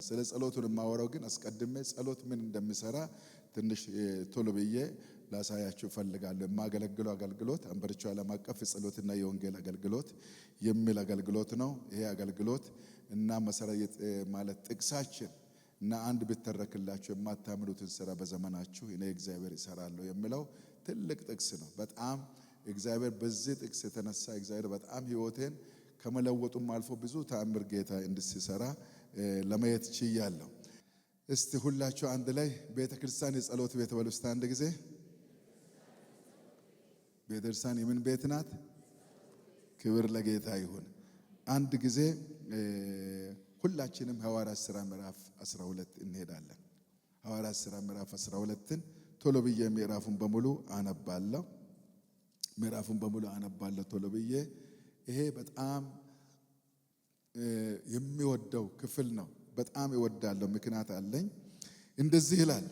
ስለ ጸሎቱን የማወራው ግን አስቀድሜ ጸሎት ምን እንደሚሰራ ትንሽ ቶሎ ብዬ ላሳያችሁ ፈልጋለሁ። የማገለግለው አገልግሎት አንበርቾ ዓለም አቀፍ ጸሎትና የወንጌል አገልግሎት የሚል አገልግሎት ነው። ይሄ አገልግሎት እና መሰረት ማለት ጥቅሳችን እና አንድ ብትተረክላችሁ የማታምኑትን ስራ በዘመናችሁ እኔ እግዚአብሔር ይሰራለሁ የሚለው ትልቅ ጥቅስ ነው። በጣም እግዚአብሔር በዚህ ጥቅስ የተነሳ እግዚአብሔር በጣም ህይወቴን ከመለወጡም አልፎ ብዙ ተአምር ጌታ እንድትሰራ ለማየት ችያለሁ። እስቲ ሁላችሁ አንድ ላይ ቤተክርስቲያን የጸሎት ቤት በሉ። እስቲ አንድ ጊዜ ቤተክርስቲያን የምን ቤት ናት? ክብር ለጌታ ይሁን። አንድ ጊዜ ሁላችንም ሐዋርያት ሥራ ምዕራፍ 12 እንሄዳለን። ሐዋርያት ሥራ ምዕራፍ 12ን ቶሎ ብዬ ምዕራፉን በሙሉ አነባለሁ ቶሎ ብዬ። ይሄ በጣም የሚወደው ክፍል ነው። በጣም እወዳለሁ፣ ምክንያት አለኝ። እንደዚህ ይላል።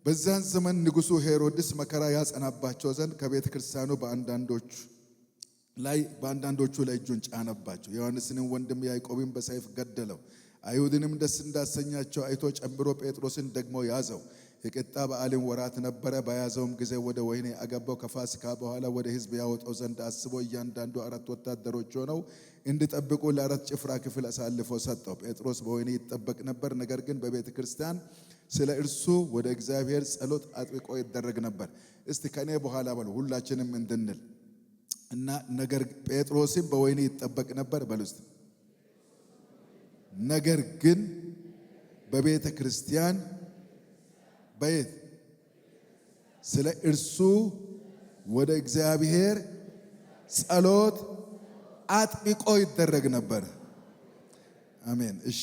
በዛን ዘመን ንጉሡ ሄሮድስ መከራ ያጸናባቸው ዘንድ ከቤተ ክርስቲያኑ በአንዳንዶቹ ላይ እጁን ጫነባቸው። ዮሐንስንም ወንድም ያዕቆብን በሰይፍ ገደለው። አይሁድንም ደስ እንዳሰኛቸው አይቶ ጨምሮ ጴጥሮስን ደግሞ ያዘው። የቂጣ በዓልን ወራት ነበረ። በያዘውም ጊዜ ወደ ወህኒ አገባው። ከፋሲካ በኋላ ወደ ሕዝብ ያወጣው ዘንድ አስቦ እያንዳንዱ 4 ወታደሮች ሆነው እንዲጠብቁ ለ4 ጭፍራ ክፍል አሳልፎ ሰጠው። ጴጥሮስ በወህኒ ይጠበቅ ነበር። ነገር ግን በቤተ ክርስቲያን ስለ እርሱ ወደ እግዚአብሔር ጸሎት አጥብቆ ይደረግ ነበር። እስቲ ከኔ በኋላ በሉ ሁላችንም እንድንል እና ነገር ጴጥሮስም በወህኒ ይጠበቅ ነበር በሉ እስቲ። ነገር ግን በቤተ ክርስቲያን በየት ስለ እርሱ ወደ እግዚአብሔር ጸሎት አጥብቆ ይደረግ ነበር። አሜን። እሺ።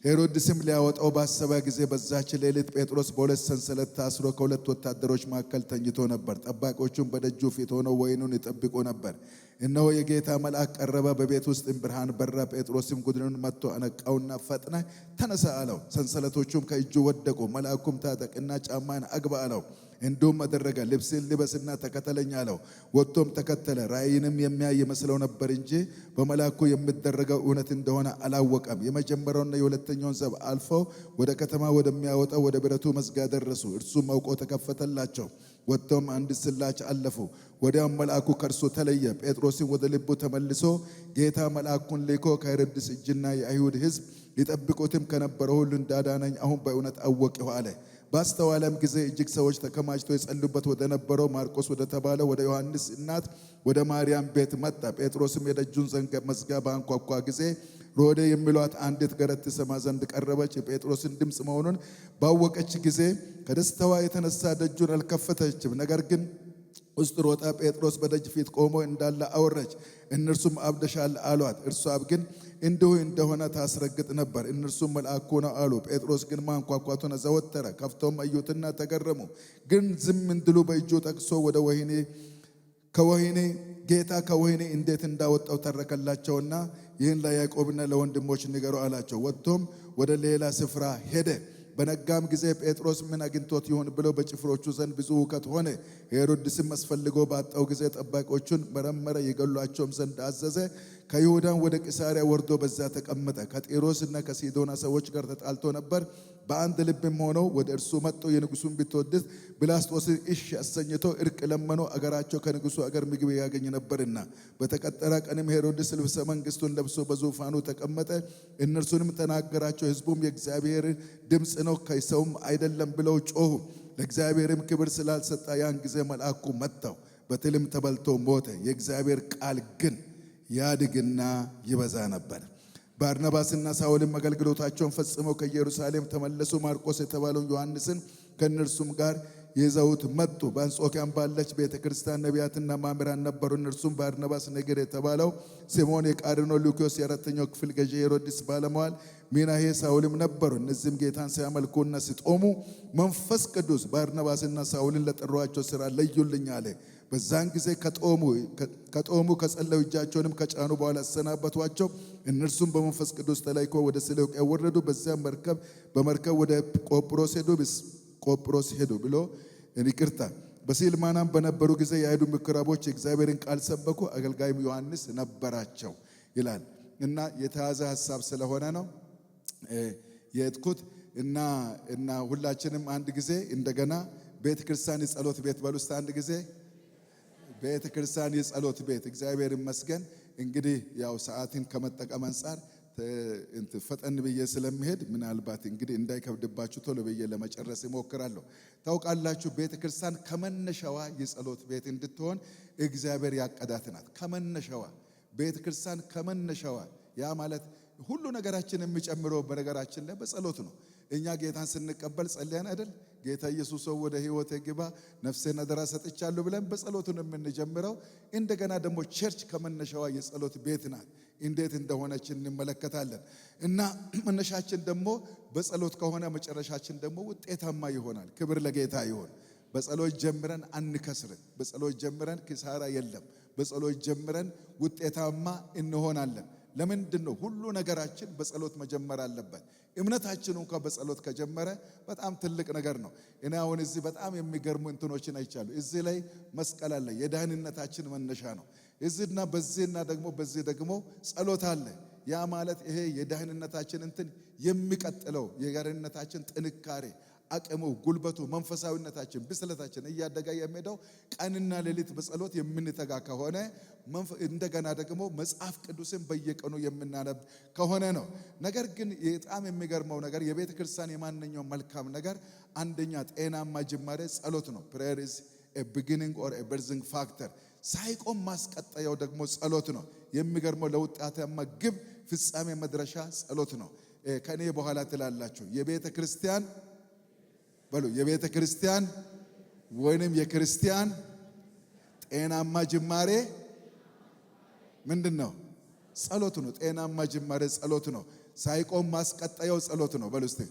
ሄሮድስም ሊያወጣው ባሰበ ጊዜ በዛች ሌሊት ጴጥሮስ በሁለት ሰንሰለት ታስሮ ከሁለት ወታደሮች መካከል ተኝቶ ነበር። ጠባቂዎቹም በደጁ ፊት ሆነው ወህኒውን ይጠብቁ ነበር። እነሆ የጌታ መልአክ ቀረበ፣ በቤት ውስጥ ብርሃን በራ። ጴጥሮስም ጉድኑን መጥቶ አነቃውና ፈጥነህ ተነሳ አለው። ሰንሰለቶቹም ከእጁ ወደቁ። መልአኩም ታጠቅና ጫማን አግባ አለው። እንዲሁም አደረገ። ልብስን ልበስና ተከተለኝ አለው። ወጥቶም ተከተለ። ራእይንም የሚያይ ይመስለው ነበር እንጂ በመልአኩ የሚደረገው እውነት እንደሆነ አላወቀም። የመጀመሪያውና የሁለተኛውን ዘብ አልፈው ወደ ከተማ ወደሚያወጣው ወደ ብረቱ መዝጊያ ደረሱ። እርሱም አውቆ ተከፈተላቸው። ወጥተውም አንድ ስላች አለፉ። ወዲያውም መልአኩ ከእርሱ ተለየ። ጴጥሮስም ወደ ልቡ ተመልሶ ጌታ መልአኩን ልኮ ከሄሮድስ እጅና የአይሁድ ሕዝብ ሊጠብቁትም ከነበረው ሁሉ እንዳዳነኝ አሁን በእውነት አወቅሁ አለ። ባስተዋለም ጊዜ እጅግ ሰዎች ተከማችተው የጸሉበት ወደ ነበረው ማርቆስ ወደ ተባለ ወደ ዮሐንስ እናት ወደ ማርያም ቤት መጣ። ጴጥሮስም የደጁን መዝጊያ ባንኳኳ ጊዜ ሮዴ የሚሏት አንዲት ገረድ ትሰማ ዘንድ ቀረበች። የጴጥሮስን ድምፅ መሆኑን ባወቀች ጊዜ ከደስታዋ የተነሳ ደጁን አልከፈተችም። ነገር ግን ውስጥ ሮጣ ጴጥሮስ በደጅ ፊት ቆሞ እንዳለ አወረች። እነርሱም አብደሻል አሏት። እርሷም ግን እንዲሁ እንደሆነ ታስረግጥ ነበር። እነርሱም መልአኩ ነው አሉ። ጴጥሮስ ግን ማንኳኳቱን አዘወተረ። ከፍተውም አዩትና ተገረሙ። ግን ዝም እንድሉ በእጁ ጠቅሶ ጌታ ከወህኒ እንዴት እንዳወጣው ተረከላቸውና ይህን ለያዕቆብና ለወንድሞች ንገሩ አላቸው። ወጥቶም ወደ ሌላ ስፍራ ሄደ። በነጋም ጊዜ ጴጥሮስ ምን አግኝቶት ይሆን ብለው በጭፍሮቹ ዘንድ ብዙ ሁከት ሆነ። ሄሮድስም አስፈልጎ ባጣው ጊዜ ጠባቂዎቹን መረመረ፣ ይገሏቸውም ዘንድ አዘዘ። ከይሁዳም ወደ ቂሳርያ ወርዶ በዛ ተቀመጠ። ከጢሮስና ከሲዶና ሰዎች ጋር ተጣልቶ ነበር። በአንድ ልብም ሆነው ወደ እርሱ መጥቶ የንጉሡን ቢትወደድ ብላስጦስን እሺ አሰኝቶ እርቅ ለመኖ አገራቸው ከንጉሡ አገር ምግብ ያገኝ ነበርና። በተቀጠረ ቀንም ሄሮድስ ልብሰ መንግሥቱን ለብሶ በዙፋኑ ተቀመጠ። እነርሱንም ተናገራቸው። ሕዝቡም የእግዚአብሔር ድምፅ ነው ከሰውም አይደለም ብለው ጮሁ። ለእግዚአብሔርም ክብር ስላልሰጣ ያን ጊዜ መልአኩ መታው፣ በትልም ተበልቶ ሞተ። የእግዚአብሔር ቃል ግን ያድግና ይበዛ ነበር። ባርናባስና ሳውልም አገልግሎታቸውን ፈጽመው ከኢየሩሳሌም ተመለሱ። ማርቆስ የተባለውን ዮሐንስን ከእነርሱም ጋር ይዘውት መጡ። በአንጾኪያም ባለች ቤተ ክርስቲያን ነቢያትና መምህራን ነበሩ። እነርሱም ባርናባስ፣ ነገር የተባለው ሲሞን፣ የቃርኖ ሉኪዮስ፣ የአራተኛው ክፍል ገዢ ሄሮድስ ባለሟል፣ ሚናሄ፣ ሳውልም ነበሩ። እነዚህም ጌታን ሲያመልኩና ሲጦሙ መንፈስ ቅዱስ ባርናባስና ሳውልን ለጠሯቸው ሥራ ለዩልኝ አለ። በዛን ጊዜ ከጦሙ ከጸለዩ እጃቸውንም ከጫኑ በኋላ አሰናበቷቸው። እነርሱም በመንፈስ ቅዱስ ተላይኮ ወደ ሰሎቅያ ወረዱ። በዚያም በመርከብ ወደ ቆጵሮስ ሄዱ ብሎ ይቅርታ። በሲልማናም በነበሩ ጊዜ የአይሁድ ምኩራቦች የእግዚአብሔርን ቃል ሰበኩ። አገልጋይም ዮሐንስ ነበራቸው ይላል እና የተያዘ ሐሳብ ስለሆነ ነው። የሄድኩት እና ሁላችንም አንድ ጊዜ እንደገና ቤተ ክርስቲያን የጸሎት ቤት በሉ እስቲ አንድ ጊዜ ቤተ ክርስቲያን የጸሎት ቤት። እግዚአብሔር ይመስገን። እንግዲህ ያው ሰዓትን ከመጠቀም አንፃር ፈጠን ብዬ ስለምሄድ ምናልባት እንግዲህ እንዳይከብድባችሁ ቶሎ ብዬ ለመጨረስ እሞክራለሁ። ታውቃላችሁ ቤተ ክርስቲያን ከመነሻዋ የጸሎት ቤት እንድትሆን እግዚአብሔር ያቀዳት ናት። ከመነሻዋ ቤተ ክርስቲያን ከመነሻዋ ያ ማለት ሁሉ ነገራችን የሚጨምረው በነገራችን ላይ በጸሎት ነው። እኛ ጌታን ስንቀበል ጸልያን አይደል? ጌታ ኢየሱስ ወደ ሕይወቴ ግባ ነፍሴን አደራ ሰጥቻለሁ ብለን በጸሎቱ ነው የምንጀምረው። እንደገና ደግሞ ቸርች ከመነሻዋ የጸሎት ቤት ናት። እንዴት እንደሆነች እንመለከታለን። እና መነሻችን ደግሞ በጸሎት ከሆነ መጨረሻችን ደግሞ ውጤታማ ይሆናል። ክብር ለጌታ ይሁን። በጸሎት ጀምረን አንከስርም። በጸሎት ጀምረን ኪሳራ የለም። በጸሎት ጀምረን ውጤታማ እንሆናለን። ለምንድን ነው? ሁሉ ነገራችን በጸሎት መጀመር አለበት። እምነታችን እንኳን በጸሎት ከጀመረ በጣም ትልቅ ነገር ነው። እኔ አሁን እዚህ በጣም የሚገርሙ እንትኖችን አይቻለሁ። እዚህ ላይ መስቀል አለ፣ የደህንነታችን መነሻ ነው። እዚህና በዚህና ደግሞ በዚህ ደግሞ ጸሎት አለ። ያ ማለት ይሄ የደህንነታችን እንትን የሚቀጥለው የደህንነታችን ጥንካሬ አቅሙ፣ ጉልበቱ፣ መንፈሳዊነታችን፣ ብስለታችን እያደገ የሚሄደው ቀንና ሌሊት በጸሎት የምንተጋ ከሆነ እንደገና ደግሞ መጽሐፍ ቅዱስን በየቀኑ የምናነብ ከሆነ ነው። ነገር ግን በጣም የሚገርመው ነገር የቤተ ክርስቲያን የማንኛውም መልካም ነገር አንደኛ ጤናማ ጅማሬ ጸሎት ነው። ፕሬየር ኢዝ ኤ ቢጊኒንግ ኦር ኤ በርዚንግ ፋክተር። ሳይቆም ማስቀጠያው ደግሞ ጸሎት ነው። የሚገርመው ለውጤታማ ግብ ፍጻሜ መድረሻ ጸሎት ነው። ከኔ በኋላ ትላላችሁ የቤተ ክርስቲያን በሉ የቤተ ክርስቲያን ወይንም የክርስቲያን ጤናማ ጅማሬ ምንድነው? ጸሎት ነው። ጤናማ ጅማሬ ጸሎት ነው። ሳይቆም ማስቀጠያው ጸሎት ነው። በሉ እስቲ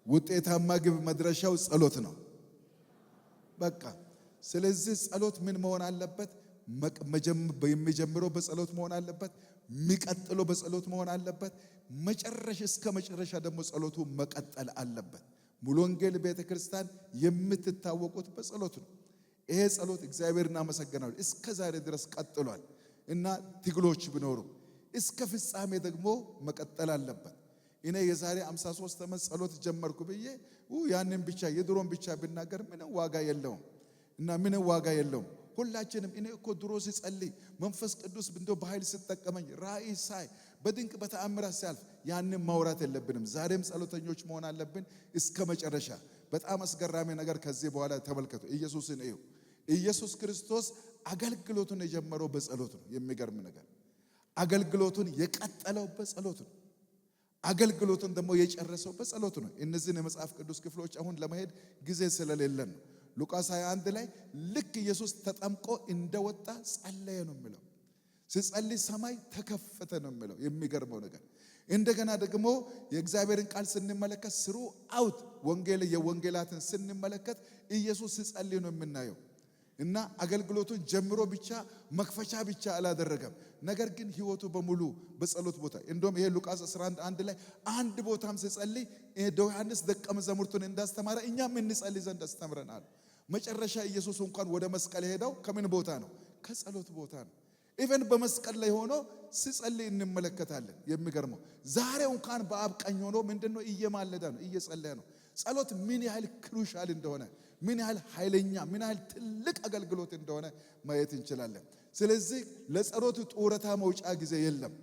ውጤታማ ግብ መድረሻው ጸሎት ነው። በቃ ስለዚህ ጸሎት ምን መሆን አለበት? የሚጀምረው በጸሎት መሆን አለበት። የሚቀጥለው በጸሎት መሆን አለበት። መጨረሻ እስከ መጨረሻ ደግሞ ጸሎቱ መቀጠል አለበት። ሙሉ ወንጌል ቤተ ክርስቲያን የምትታወቁት በጸሎት ነው። ይሄ ጸሎት እግዚአብሔር እናመሰግናለን እስከ ዛሬ ድረስ ቀጥሏል እና ትግሎች ቢኖሩ እስከ ፍጻሜ ደግሞ መቀጠል አለበት። እኔ የዛሬ 53 ዓመት ጸሎት ጀመርኩ ብዬ ያንን ብቻ የድሮን ብቻ ብናገር ምንም ዋጋ የለውም እና ምንም ዋጋ የለውም። ሁላችንም እኔ እኮ ድሮ ሲጸልይ መንፈስ ቅዱስ እንደው በኃይል ሲጠቀመኝ ራእይ ሳይ በድንቅ በተአምራት ሲያልፍ ያንን ማውራት የለብንም። ዛሬም ጸሎተኞች መሆን አለብን እስከ መጨረሻ። በጣም አስገራሚ ነገር ከዚህ በኋላ ተመልከቱ። ኢየሱስን እዩ። ኢየሱስ ክርስቶስ አገልግሎቱን የጀመረው በጸሎት ነው። የሚገርም ነገር አገልግሎቱን የቀጠለው በጸሎት ነው። አገልግሎቱን ደግሞ የጨረሰው በጸሎት ነው። እነዚህን የመጽሐፍ ቅዱስ ክፍሎች አሁን ለመሄድ ጊዜ ስለሌለን ነው። ሉቃስ 21 ላይ ልክ ኢየሱስ ተጠምቆ እንደወጣ ጸለየ ነው የሚለው። ሲጸልይ ሰማይ ተከፈተ ነው የሚለው። የሚገርመው ነገር እንደገና ደግሞ የእግዚአብሔርን ቃል ስንመለከት ስሩ አውት የወንጌላትን ስንመለከት ኢየሱስ ሲጸልይ ነው የምናየው። እና አገልግሎቱን ጀምሮ ብቻ መክፈቻ ብቻ አላደረገም። ነገር ግን ህይወቱ በሙሉ በጸሎት ቦታ እንደውም ይሄ ሉቃስ 11 ላይ አንድ ቦታም ሲጸልይ ዮሐንስ ደቀ መዛሙርቱን እንዳስተማረ እኛም እንጸልይ ዘንድ አስተምረናል። መጨረሻ ኢየሱስ እንኳን ወደ መስቀል ሄደው ከምን ቦታ ነው? ከጸሎት ቦታ ነው። ኢቨን በመስቀል ላይ ሆኖ ሲጸልይ እንመለከታለን። የሚገርመው ዛሬ እንኳን በአብ ቀኝ ሆኖ ምንድነው እየማለደ ነው፣ እየጸለየ ነው። ጸሎት ምን ያህል ክሩሻል እንደሆነ፣ ምን ያህል ኃይለኛ፣ ምን ያህል ትልቅ አገልግሎት እንደሆነ ማየት እንችላለን። ስለዚህ ለጸሎት ጡረታ መውጫ ጊዜ የለም።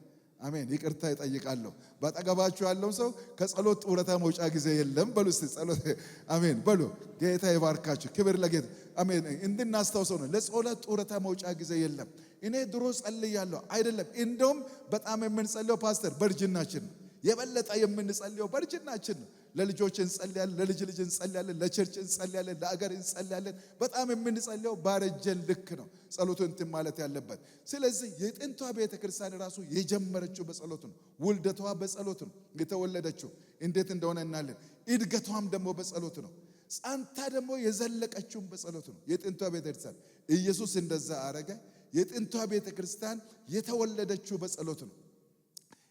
አሜን። ይቅርታ ይጠይቃለሁ። ባጠገባችሁ ያለው ሰው ከጸሎት ጡረታ መውጫ ጊዜ የለም በሉ እስቲ። ጸሎት አሜን በሉ። ጌታ ይባርካችሁ። ክብር ለጌታ አሜን። እንድናስታውሰው ነው። ለጸሎት ጡረታ መውጫ ጊዜ የለም። እኔ ድሮ ጸልያለሁ አይደለም። እንደውም በጣም የምንጸልየው ፓስተር በእርጅናችን ነው። የበለጠ የምንጸልየው በእርጅናችን ነው። ለልጆች እንጸልያለን፣ ለልጅ ልጅ እንጸልያለን፣ ለቸርች እንጸልያለን፣ ለአገር እንጸልያለን። በጣም የምንጸልየው ባረጀን ልክ ነው ጸሎቱ እንትን ማለት ያለበት። ስለዚህ የጥንቷ ቤተ ክርስቲያን ራሱ የጀመረችው በጸሎት ነው። ውልደቷ በጸሎት ነው የተወለደችው። እንዴት እንደሆነ እናለን። እድገቷም ደግሞ በጸሎት ነው። ጸንታ ደግሞ የዘለቀችውም በጸሎት ነው የጥንቷ ቤተ ክርስቲያን። ኢየሱስ እንደዛ አረገ። የጥንቷ ቤተ ክርስቲያን የተወለደችው በጸሎት ነው።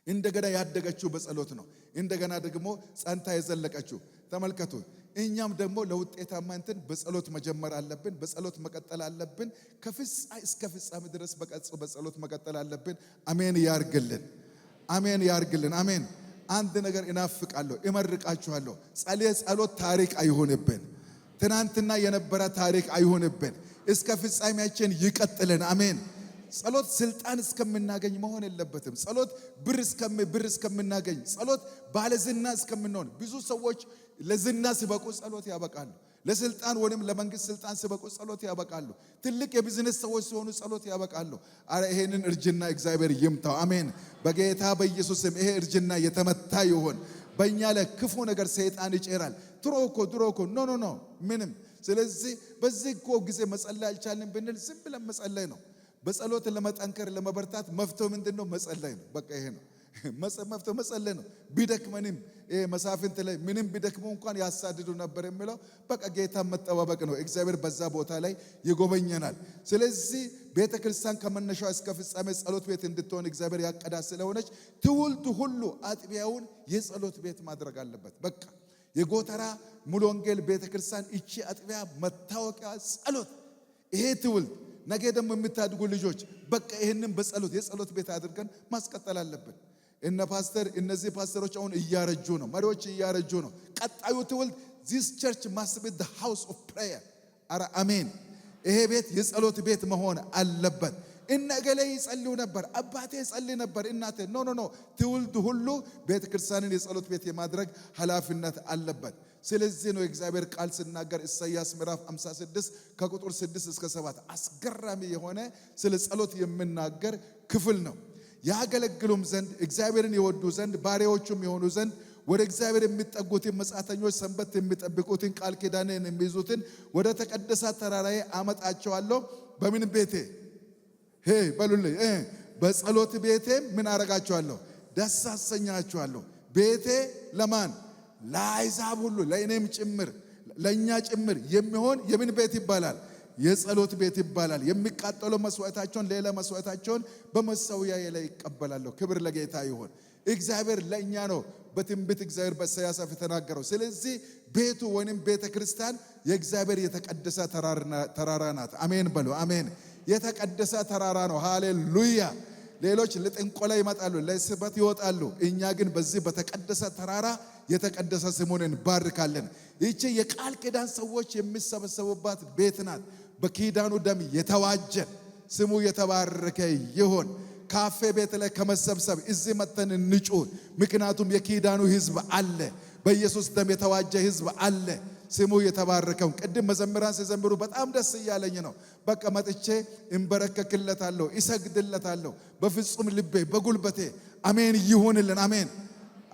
እንደገና ያደገችው በጸሎት ነው። እንደገና ደግሞ ጸንታ የዘለቀችው። ተመልከቱ። እኛም ደግሞ ለውጤታማ እንትን በጸሎት መጀመር አለብን። በጸሎት መቀጠል አለብን። ከፍጻሜ እስከ ፍጻሜ ድረስ በጸሎት መቀጠል አለብን። አሜን ያርግልን። አሜን ያርግልን። አሜን። አንድ ነገር እናፍቃለሁ፣ እመርቃችኋለሁ። ጸሎት ታሪክ አይሆንብን። ትናንትና የነበረ ታሪክ አይሆንብን። እስከ ፍጻሜያችን ይቀጥልን። አሜን። ጸሎት ስልጣን እስከምናገኝ መሆን የለበትም። ጸሎት ብር እስከምናገኝ፣ ጸሎት ባለዝና እስከምንሆን። ብዙ ሰዎች ለዝና ሲበቁ ጸሎት ያበቃሉ። ለስልጣን ወይም ለመንግስት ስልጣን ሲበቁ ጸሎት ያበቃሉ። ትልቅ የቢዝነስ ሰዎች ሲሆኑ ጸሎት ያበቃሉ። አረ ይሄንን እርጅና እግዚአብሔር ይምታው። አሜን። በጌታ በኢየሱስም ይሄ እርጅና የተመታ ይሆን። በእኛ ላይ ክፉ ነገር ሰይጣን ይጨራል። ድሮ እኮ ኖ ምንም። ስለዚህ በዚህ እኮ ጊዜ መጸለይ አልቻልንም ብንል ዝም ብለን መጸለይ ነው። በጸሎት ለመጠንከር ለመበርታት መፍትሄው ምንድነው? መጸለይ ነው። በቃ ይሄ ነው መፍትሄው፣ መጸለይ ነው። ቢደክመንም መሳፍንት ላይ ምንም ቢደክሙ እንኳን ያሳድዱ ነበር የሚለው በቃ ጌታ መጠባበቅ ነው። እግዚአብሔር በዛ ቦታ ላይ ይጎበኘናል። ስለዚህ ቤተክርስቲያን ከመነሻው እስከ ፍጻሜ ጸሎት ቤት እንድትሆን እግዚአብሔር ያቀዳ ስለሆነች ትውልድ ሁሉ አጥቢያውን የጸሎት ቤት ማድረግ አለበት። በቃ የጎተራ ሙሉ ወንጌል ቤተክርስቲያን እቺ አጥቢያ መታወቂያ ጸሎት። ይሄ ትውልድ ነገ ደግሞ የምታድጉ ልጆች በቃ ይሄንን በጸሎት የጸሎት ቤት አድርገን ማስቀጠል አለብን። እነዚህ ፓስተሮች አሁን እያረጁ ነው፣ መሪዎች እያረጁ ነው። ቀጣዩ ትውልድ this church must be the house of prayer። አረ አሜን። ይሄ ቤት የጸሎት ቤት መሆን አለበት። እነገሌ ይጸልዩ ነበር፣ አባቴ ይጸልይ ነበር፣ እናቴ ኖ ትውልድ ሁሉ ቤተክርስቲያንን የጸሎት ቤት የማድረግ ኃላፊነት አለበት። ስለዚህ ነው እግዚአብሔር ቃል ሲናገር ኢሳይያስ ምዕራፍ 56 ከቁጥር 6 እስከ 7 አስገራሚ የሆነ ስለ ጸሎት የሚናገር ክፍል ነው። ያገለግሉም ዘንድ እግዚአብሔርን ይወዱ ዘንድ ባሪያዎቹም የሆኑ ዘንድ ወደ እግዚአብሔር የሚጠጉትን መጻተኞች ሰንበት የሚጠብቁትን ቃል ኪዳንን የሚይዙትን ወደ ተቀደሰ ተራራዬ አመጣቸዋለሁ። በምን ቤቴ? በሉልኝ። በጸሎት ቤቴ ምን አረጋቸዋለሁ? ደስ አሰኛቸዋለሁ። ቤቴ ለማን? ለአሕዛብ ሁሉ፣ ለእኔም ጭምር ለእኛ ጭምር የሚሆን የምን ቤት ይባላል? የጸሎት ቤት ይባላል። የሚቃጠሉ መስዋዕታቸውን ሌላ መስዋዕታቸውን በመሠዊያዬ ላይ ይቀበላለሁ። ክብር ለጌታ ይሁን። እግዚአብሔር ለእኛ ነው በትንቢት እግዚአብሔር በኢሳይያስ አፍ የተናገረው። ስለዚህ ቤቱ ወይንም ቤተ ክርስቲያን የእግዚአብሔር የተቀደሰ ተራራ ናት። አሜን በሉ። አሜን። የተቀደሰ ተራራ ነው። ሃሌሉያ። ሌሎች ለጥንቆላ ይመጣሉ፣ ለስበት ይወጣሉ። እኛ ግን በዚህ በተቀደሰ ተራራ የተቀደሰ ስሙን እንባርካለን። ይህች የቃል ኪዳን ሰዎች የሚሰበሰቡባት ቤት ናት። በኪዳኑ ደም የተዋጀ ስሙ የተባረከ ይሁን። ካፌ ቤት ላይ ከመሰብሰብ እዚህ መተን እንጩህ። ምክንያቱም የኪዳኑ ሕዝብ አለ፣ በኢየሱስ ደም የተዋጀ ሕዝብ አለ። ስሙ የተባረከው። ቅድም መዘምራን ሲዘምሩ በጣም ደስ እያለኝ ነው። በቃ መጥቼ እንበረከክለታለሁ፣ እሰግድለታለሁ በፍጹም ልቤ በጉልበቴ። አሜን ይሁንልን። አሜን።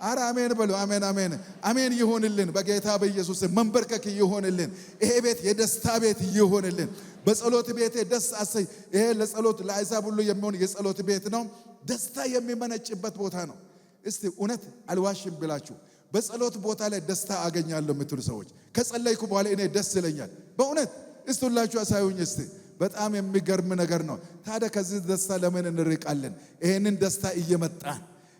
አረ አሜን በሉ። አሜን አሜን አሜን ይሁንልን። በጌታ በኢየሱስ መንበርከክ ይሁንልን። ይሄ ቤት የደስታ ቤት ይሁንልን። በጸሎት ቤቴ ደስ አሰኝ። ይሄ ለጸሎት ለአሕዛብ ሁሉ የሚሆን የጸሎት ቤት ነው። ደስታ የሚመነጭበት ቦታ ነው። እስቲ እውነት አልዋሽም ብላችሁ በጸሎት ቦታ ላይ ደስታ አገኛለሁ የምትሉ ሰዎች ከጸለይኩ በኋላ እኔ ደስ ይለኛል። በእውነት እስቲ ሁላችሁ አሳዩኝ እስቲ። በጣም የሚገርም ነገር ነው። ታዲያ ከዚህ ደስታ ለምን እንርቃለን?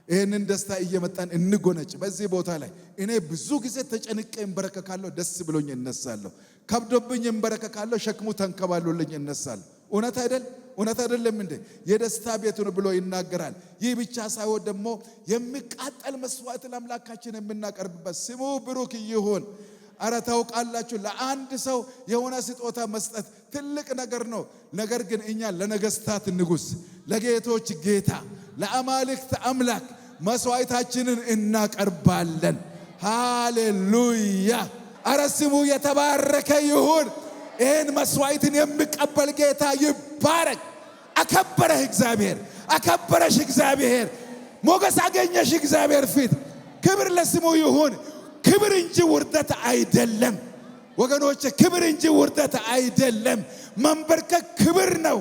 ይሄንን ደስታ እየመጣን እንጎነጭ። በዚህ ቦታ ላይ እኔ ብዙ ጊዜ ተጨንቄ እንበረከካለሁ፣ ደስ ብሎኝ እነሳለሁ። ከብዶብኝ እንበረከካለሁ፣ ሸክሙ ተንከባሎልኝ እነሳለሁ። እውነት አይደለም እንዴ? የደስታ ቤት ነው ብሎ ይናገራል። ይህ ብቻ ሳይሆን ደግሞ የሚቃጠል መስዋዕት ለአምላካችን የምናቀርብበት ስሙ ብሩክ ይሁን። አረ ታውቃላችሁ፣ ለአንድ ሰው የሆነ ስጦታ መስጠት ትልቅ ነገር ነው። ነገር ግን እኛ ለነገስታት ንጉሥ፣ ለጌቶች ጌታ፣ ለአማልክት አምላክ መስዋዕታችንን እናቀርባለን። ሃሌሉያ! አረ ስሙ የተባረከ ይሁን። ይህን መስዋዕትን የሚቀበል ጌታ ይባረክ። አከበረህ እግዚአብሔር፣ አከበረሽ እግዚአብሔር፣ ሞገስ አገኘሽ እግዚአብሔር ፊት። ክብር ለስሙ ይሁን። ክብር እንጂ ውርደት አይደለም ወገኖች፣ ክብር እንጂ ውርደት አይደለም። መንበርከክ ክብር ነው።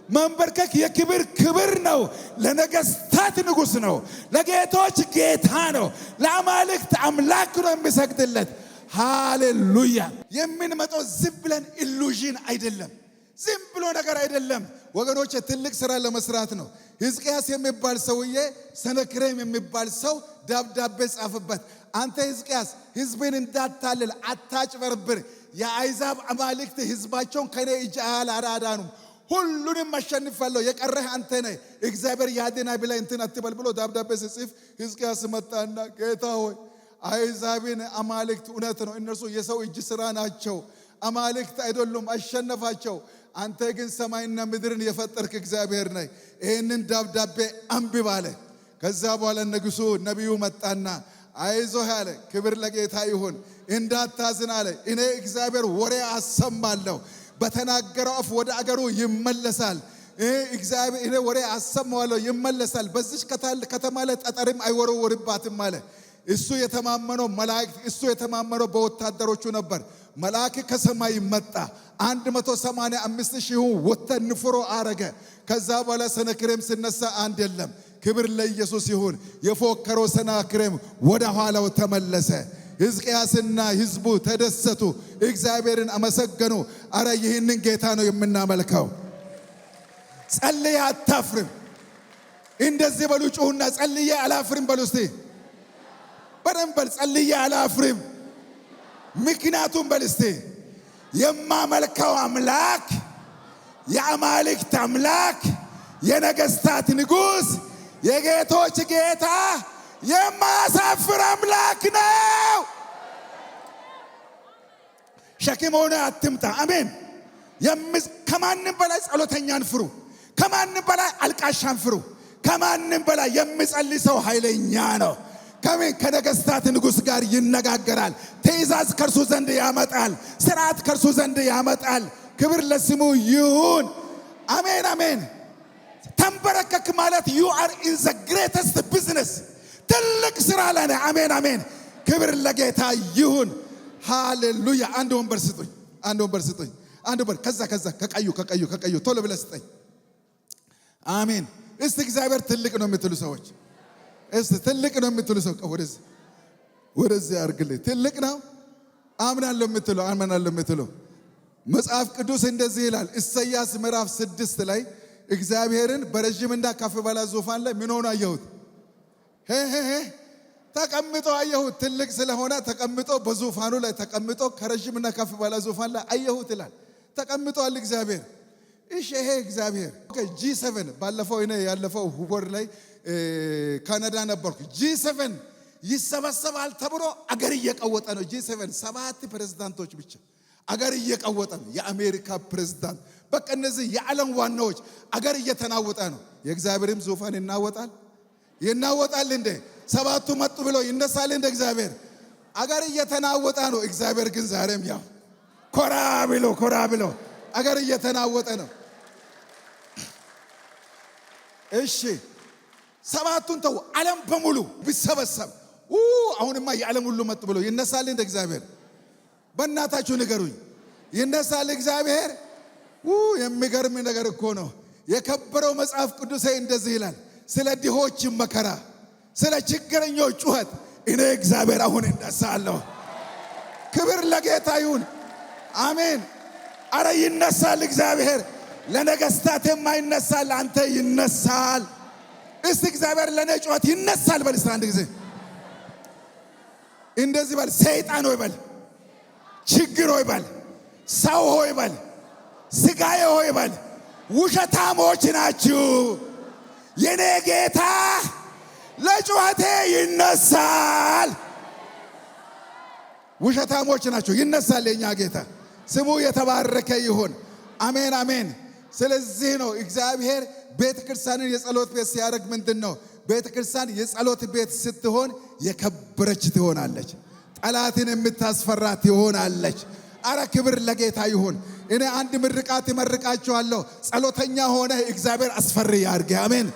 መንበርከክ የክብር ክብር ነው። ለነገስታት ንጉሥ ነው። ለጌቶች ጌታ ነው። ለአማልክት አምላክ ነው የሚሰግድለት። ሃሌሉያ! የምንመጣው ዝም ብለን ኢሉዥን አይደለም፣ ዝም ብሎ ነገር አይደለም ወገኖች። ትልቅ ስራ ለመስራት ነው። ሕዝቅያስ የሚባል ሰውዬ ሰነክሬም የሚባል ሰው ደብዳቤ ጻፈበት። አንተ ሕዝቅያስ ሕዝብን እንዳታልል፣ አታጭበርብር። የአሕዛብ አማልክት ሕዝባቸውን ከኔ እጅ አላዳኑም። ሁሉንም አሸንፋለሁ የቀረህ አንተ ነህ እግዚአብሔር ያድናል ብለህ እንትን አትበል ብሎ ደብዳቤ ሲጽፍ ሕዝቅያስ መጣና ጌታ ሆይ አሕዛብን አማልክት እውነት ነው እነርሱ የሰው እጅ ሥራ ናቸው አማልክት አይደሉም አሸነፋቸው አንተ ግን ሰማይና ምድርን የፈጠርክ እግዚአብሔር ነህ ይህንን ደብዳቤ አንብብ አለ ከዛ በኋላ ንጉሡ ነቢዩ መጣና አይዞህ አለ ክብር ለጌታ ይሁን እንዳታዝን አለ እኔ እግዚአብሔር ወሬ አሰማለሁ በተናገረው አፍ ወደ አገሩ ይመለሳል እግዚአብሔር እኔ ወሬ አሰማዋለሁ ይመለሳል በዚህ ከተማ ላይ ጠጠርም አይወረወርባትም አለ እሱ የተማመነው መላእክት እሱ የተማመነው በወታደሮቹ ነበር መልአክ ከሰማይ መጣ 185,000 ወተን ንፍሮ አረገ ከዛ በኋላ ሰናክሬም ሲነሳ አንድ የለም ክብር ለኢየሱስ ይሁን የፎከረው ሰናክሬም ወደ ኋላው ተመለሰ ሕዝቅያስና ሕዝቡ ተደሰቱ እግዚአብሔርን አመሰገኑ አረ ይህንን ጌታ ነው የምናመልከው ጸልዬ አታፍርም እንደዚህ በሉ ጩሁና ጸልዬ አላፍርም በሉ እስቲ በደንብ በል ጸልዬ አላፍርም ምክንያቱም በል እስቲ የማመልከው አምላክ የአማልክት አምላክ የነገስታት ንጉሥ የጌቶች ጌታ የማያሳፍር አምላክ ነው ሸክም ሆነ አትምጣ አሜን ከማንም በላይ ጸሎተኛን ፍሩ ከማንም በላይ አልቃሻን ፍሩ ከማንም በላይ የሚጸልይ ሰው ኃይለኛ ነው ከነገስታት ንጉሥ ጋር ይነጋገራል ትእዛዝ ከእርሱ ዘንድ ያመጣል ሥርዓት ከእርሱ ዘንድ ያመጣል ክብር ለስሙ ይሁን አሜን አሜን ተንበረከክ ማለት you are in the greatest business ትልቅ ስራ ላይ ነህ አሜን አሜን ክብር ለጌታ ይሁን ሃሌሉያ አንድ ወንበር ስጡኝ አንድ ወንበር ከዛ ከቀዩ ቶሎ ብለህ ስጠኝ አሜን እስቲ እግዚአብሔር ትልቅ ነው የምትሉ ሰዎች እስቲ ትልቅ ነው የምትሉ ሰው ወደዚህ አድርግልኝ ትልቅ ነው አምናለሁ የምትሉ መጽሐፍ ቅዱስ እንደዚህ ይላል ኢሳይያስ ምዕራፍ 6 ላይ እግዚአብሔርን በረጅምና ከፍ ባለ ዙፋን ላይ ምን ሆኖ አየሁት ተቀምጦ አየሁት ትልቅ ስለሆነ ተቀምጦ በዙፋኑ ላይ ተቀምጦ ከረጅምና ከፍ ባለ ዙፋን ላይ አየሁት ይላል ተቀምጧል እግዚአብሔር እሺ ይሄ እግዚአብሔር G7 ባለፈው እኔ ያለፈው ወር ላይ ካናዳ ነበርኩ G7 ይሰበሰባል ተብሎ አገር እየቀወጠ ነው G7 7 ፕሬዝዳንቶች ብቻ አገር እየቀወጠ ነው የአሜሪካ ፕሬዝዳንት በቃ እነዚህ የዓለም ዋናዎች አገር እየተናወጠ ነው የእግዚአብሔርም ዙፋን ይናወጣል እንደ ሰባቱ መጡ ብሎ ይነሳል እንደ እግዚአብሔር አገር እየተናወጠ ነው እግዚአብሔር ግን ዛሬም ያው ኮራ ብሎ አገር እየተናወጠ ነው እሺ ሰባቱን ተው ዓለም በሙሉ ቢሰበሰብ አሁንማ የዓለም ሁሉ መጡ ብሎ ይነሳል እንደ እግዚአብሔር በእናታችሁ ንገሩኝ ይነሳል እግዚአብሔር የሚገርም ነገር እኮ ነው የከበረው መጽሐፍ ቅዱስ እንደዚህ ይላል ስለ ድሆች መከራ ስለ ችግረኞች ጩኸት እኔ እግዚአብሔር አሁን እነሳለሁ ክብር ለጌታ ይሁን አሜን አረ ይነሳል እግዚአብሔር ለነገስታት የማይነሳል አንተ ይነሳል እስቲ እግዚአብሔር ለኔ ጩኸት ይነሳል በል አንድ ጊዜ እንደዚህ በል ሰይጣን ሆይ በል ችግር ሆይ በል ሰው ሆይ በል ስጋዬ ሆይ በል ውሸታሞች ናችሁ የኔ ጌታ ለጩኸቴ ይነሳል ውሸታሞች ናችሁ ይነሳል የኛ ጌታ ስሙ የተባረከ ይሁን አሜን አሜን ስለዚህ ነው እግዚአብሔር ቤተክርስቲያንን የጸሎት ቤት ሲያደርግ ምንድነው ቤተክርስቲያን የጸሎት ቤት ስትሆን የከበረች ትሆናለች ጠላትን የምታስፈራ ትሆናለች አረ ክብር ለጌታ ይሁን እኔ አንድ ምርቃት ይመርቃችኋለሁ ጸሎተኛ ሆነ እግዚአብሔር አስፈሪ ያርገ አሜን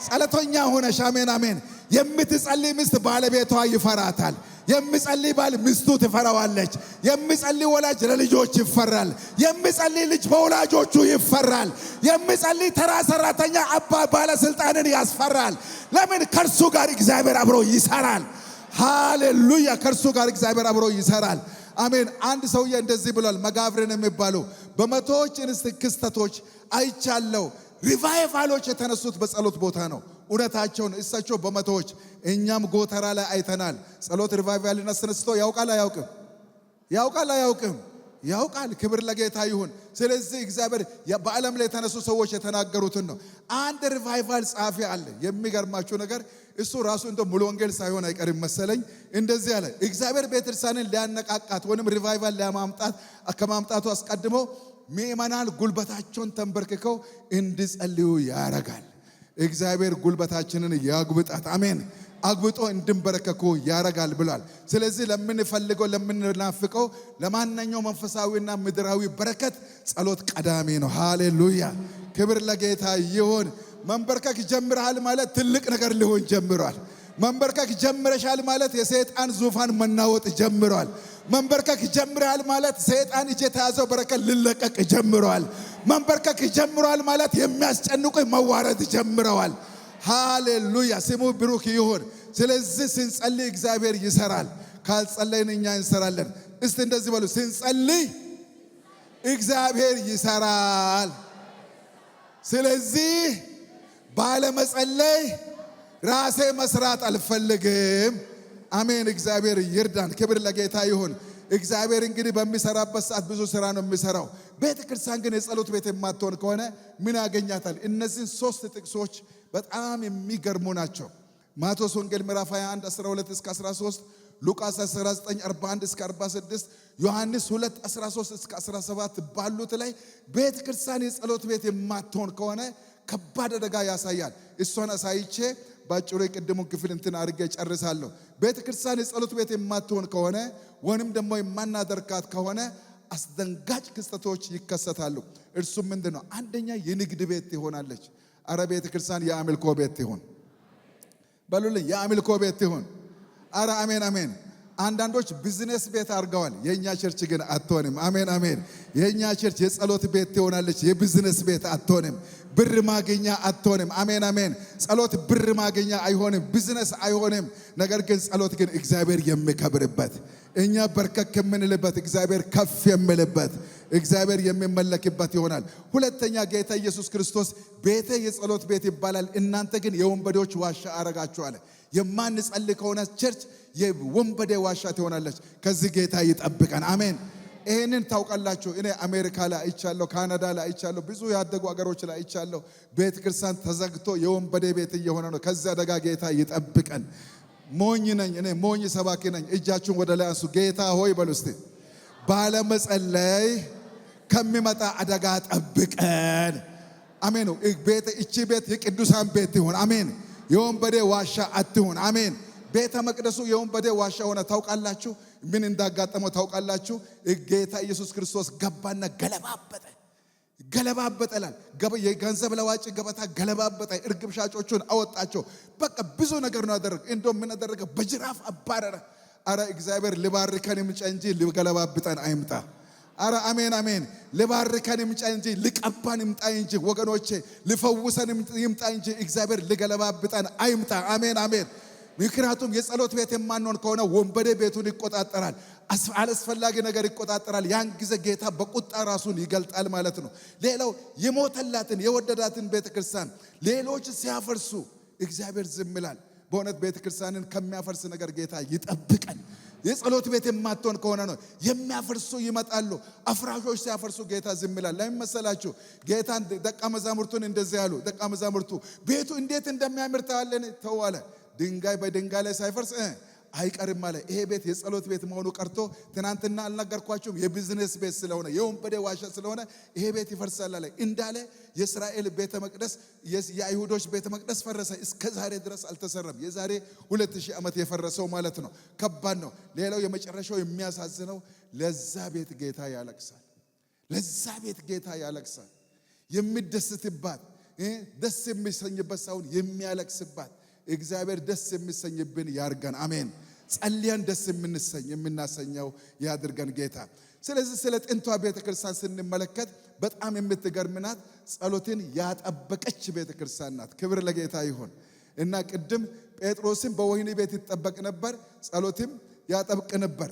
ጸሎተኛ ሆነ አሜን አሜን የምትጸልይ ሚስት ባለቤቷ ይፈራታል የሚጸልይ ባል ሚስቱ ትፈራዋለች የሚጸልይ ወላጅ ለልጆች ይፈራል የሚጸልይ ልጅ በወላጆቹ ይፈራል የሚጸልይ ተራ ሰራተኛ አባ ባለስልጣንን ያስፈራል ለምን ከርሱ ጋር እግዚአብሔር አብሮ ይሰራል ሃሌሉያ ከርሱ ጋር እግዚአብሔር አብሮ ይሰራል አሜን አንድ ሰውዬ እንደዚህ ብሏል መጋብርን የሚባሉ በመቶዎች እንስት ክስተቶች አይቻለው ሪቫይቫሎች የተነሱት በጸሎት ቦታ ነው እውነታቸውን እሳቸው በመቶዎች እኛም ጎተራ ላይ አይተናል ጸሎት ሪቫይቫል አስነስቶ ያውቃል አያውቅም ያውቃል። ክብር ለጌታ ይሁን። ስለዚህ እግዚአብሔር በዓለም ላይ የተነሱ ሰዎች የተናገሩትን ነው። አንድ ሪቫይቫል ጸሐፊ አለ። የሚገርማችሁ ነገር እሱ ራሱ እንደው ሙሉ ወንጌል ሳይሆን አይቀርም መሰለኝ። እንደዚህ አለ፣ እግዚአብሔር ቤተክርስቲያንን ሊያነቃቃት ወይም ሪቫይቫል ሊያማምጣት ከማምጣቱ አስቀድሞ ምእመናን ጉልበታቸውን ተንበርክከው እንዲጸልዩ ያረጋል። እግዚአብሔር ጉልበታችንን ያጉብጣት። አሜን። አግብጦ እንድንበረከኩ ያረጋል ብሏል። ስለዚህ ለምንፈልገው ለምንናፍቀው ለማንኛው መንፈሳዊና ምድራዊ በረከት ጸሎት ቀዳሚ ነው። ሃሌሉያ ክብር ለጌታ ይሁን። መንበርከክ ጀምረሃል ማለት ትልቅ ነገር ሊሆን ጀምሯል። መንበርከክ ጀምረሻል ማለት የሰይጣን ዙፋን መናወጥ ጀምሯል። መንበርከክ ጀምረሃል ማለት ሰይጣን እጅ የተያዘው በረከት ሊለቀቅ ጀምሯል። መንበርከክ ጀምሯል ማለት የሚያስጨንቁ መዋረድ ጀምረዋል። ሃሌሉያ ስሙ ብሩክ ይሁን። ስለዚህ ስንጸልይ እግዚአብሔር ይሰራል። ካልጸለይን እኛ እንሰራለን። እስቲ እንደዚህ በሉ፣ ስንጸልይ እግዚአብሔር ይሰራል። ስለዚህ ባለመጸለይ ራሴ መስራት አልፈልግም። አሜን። እግዚአብሔር ይርዳን። ክብር ለጌታ ይሁን። እግዚአብሔር እንግዲህ በሚሰራበት ሰዓት ብዙ ስራ ነው የሚሰራው። ቤተክርስቲያን ግን የጸሎት ቤት የማትሆን ከሆነ ምን ያገኛታል? እነዚህን 3 ጥቅሶች በጣም የሚገርሙ ናቸው። ማቴዎስ ወንጌል ምዕራፍ 21 12 እስከ 13፣ ሉቃስ 19 41 እስከ 46፣ ዮሐንስ 2 13 እስከ 17 ባሉት ላይ ቤተክርስቲያን የጸሎት ቤት የማትሆን ከሆነ ከባድ አደጋ ያሳያል። እሷን አሳይቼ ባጭሩ የቀደሙን ክፍል እንትን አድርጌ ጨርሳለሁ። ቤተክርስቲያን የጸሎት ቤት የማትሆን ከሆነ ወንም ደግሞ የማናደርጋት ከሆነ አስደንጋጭ ክስተቶች ይከሰታሉ። እርሱም ምንድነው? አንደኛ የንግድ ቤት ትሆናለች። አረ ቤተክርስቲያን የአምልኮ ቤት ትሆን በሉልኝ። የአምልኮ ቤት ትሆን። አረ አሜን አሜን። አንዳንዶች ቢዝነስ ቤት አድርገዋል። የኛ ቸርች ግን አትሆንም። አሜን አሜን። የኛ ቸርች የጸሎት ቤት ትሆናለች። የቢዝነስ ቤት አትሆንም። ብር ማግኛ አትሆንም። አሜን አሜን። ጸሎት ብር ማግኛ አይሆንም፣ ቢዝነስ አይሆንም። ነገር ግን ጸሎት ግን እግዚአብሔር የሚከብርበት፣ እኛ በርከክ የምንልበት፣ እግዚአብሔር ከፍ የሚልበት፣ እግዚአብሔር የሚመለክበት ይሆናል። ሁለተኛ ጌታ ኢየሱስ ክርስቶስ ቤቴ የጸሎት ቤት ይባላል፣ እናንተ ግን የወንበዴዎች ዋሻ አረጋችኋል። የማንጸልይ ከሆነ ቸርች የወንበዴ ዋሻ ትሆናለች። ከዚህ ጌታ ይጠብቀን። አሜን። ይሄንን ታውቃላችሁ። እኔ አሜሪካ ላይ አይቻለሁ፣ ካናዳ ላይ አይቻለሁ፣ ብዙ ያደጉ ሀገሮች ላይ አይቻለሁ። ቤተክርስቲያን ተዘግቶ የወንበዴ ቤት እየሆነ ነው። ከዚያ አደጋ ጌታ ይጠብቀን። ሞኝ ነኝ እኔ፣ ሞኝ ሰባኪ ነኝ። እጃችሁን ወደ ላይ አንሱ። ጌታ ሆይ በሉ እስቲ። ባለመጸለይ ከሚመጣ አደጋ ጠብቀን። አሜን። እቺ ቤት የቅዱሳን ቤት ይሁን። አሜን። የወንበዴ ዋሻ አትሁን። አሜን። ቤተ መቅደሱ የወንበዴ ዋሻ ሆነ። ታውቃላችሁ ምን እንዳጋጠመው ታውቃላችሁ? ጌታ ኢየሱስ ክርስቶስ ገባና ገለባበጠላል። የገንዘብ ለዋጭ ገበታ ገለባበጠ። እርግብ ሻጮቹን አወጣቸው። በቃ ብዙ ነገር ነው ያደረገ። እንደውም ምን አደረገ? በጅራፍ አባረረ። አረ እግዚአብሔር ልባርከን ይምጣ እንጂ ሊገለባብጠን አይምጣ። አረ አሜን አሜን። ልባርከን ይምጣ እንጂ ሊቀባን ይምጣ እንጂ ወገኖቼ፣ ሊፈውሰን ይምጣ እንጂ እግዚአብሔር ሊገለባብጠን አይምጣ። አሜን አሜን። ምክንያቱም የጸሎት ቤት የማንሆን ከሆነ ወንበዴ ቤቱን ይቆጣጠራል፣ አላስፈላጊ ነገር ይቆጣጠራል። ያን ጊዜ ጌታ በቁጣ ራሱን ይገልጣል ማለት ነው። ሌላው የሞተላትን የወደዳትን ቤተክርስቲያን ሌሎች ሲያፈርሱ እግዚአብሔር ዝም ይላል። በእውነት ቤተክርስቲያንን ከሚያፈርስ ነገር ጌታ ይጠብቀን። የጸሎት ቤት የማትሆን ከሆነ ነው የሚያፈርሱ ይመጣሉ። አፍራሾች ሲያፈርሱ ጌታ ዝም ይላል። ለምን መሰላችሁ? ጌታን ደቀ መዛሙርቱን እንደዚህ ያሉ፣ ደቀ መዛሙርቱ ቤቱ እንዴት እንደሚያምር ታያለን ተዋለ። ድንጋይ በድንጋይ ላይ ሳይፈርስ አይቀርም አለ። ይሄ ቤት የጸሎት ቤት መሆኑ ቀርቶ ትናንትና አልነገርኳችሁም? የቢዝነስ ቤት ስለሆነ የወንበዴ ዋሻ ስለሆነ ይሄ ቤት ይፈርሳል አለ። እንዳለ የእስራኤል ቤተ መቅደስ የአይሁዶች ቤተ መቅደስ ፈረሰ። እስከ ዛሬ ድረስ አልተሰራም። የዛሬ 2000 ዓመት የፈረሰው ማለት ነው። ከባድ ነው። ሌላው የመጨረሻው የሚያሳዝነው ለዛ ቤት ጌታ ያለቅሳል። ለዛ ቤት ጌታ ያለቅሳል። የሚደስትባት ደስ የሚሰኝበት ሳይሆን የሚያለቅስባት እግዚአብሔር ደስ የሚሰኝብን ያርገን። አሜን። ጸልያን ደስ የምናሰኘው ያድርገን ጌታ። ስለዚህ ስለ ጥንቷ ቤተክርስቲያን ስንመለከት በጣም የምትገርምናት ጸሎትን ያጠበቀች ቤተክርስቲያን ናት። ክብር ለጌታ ይሁን። እና ቅድም ጴጥሮስም በወህኒ ቤት ይጠበቅ ነበር፣ ጸሎትም ያጠብቅ ነበር።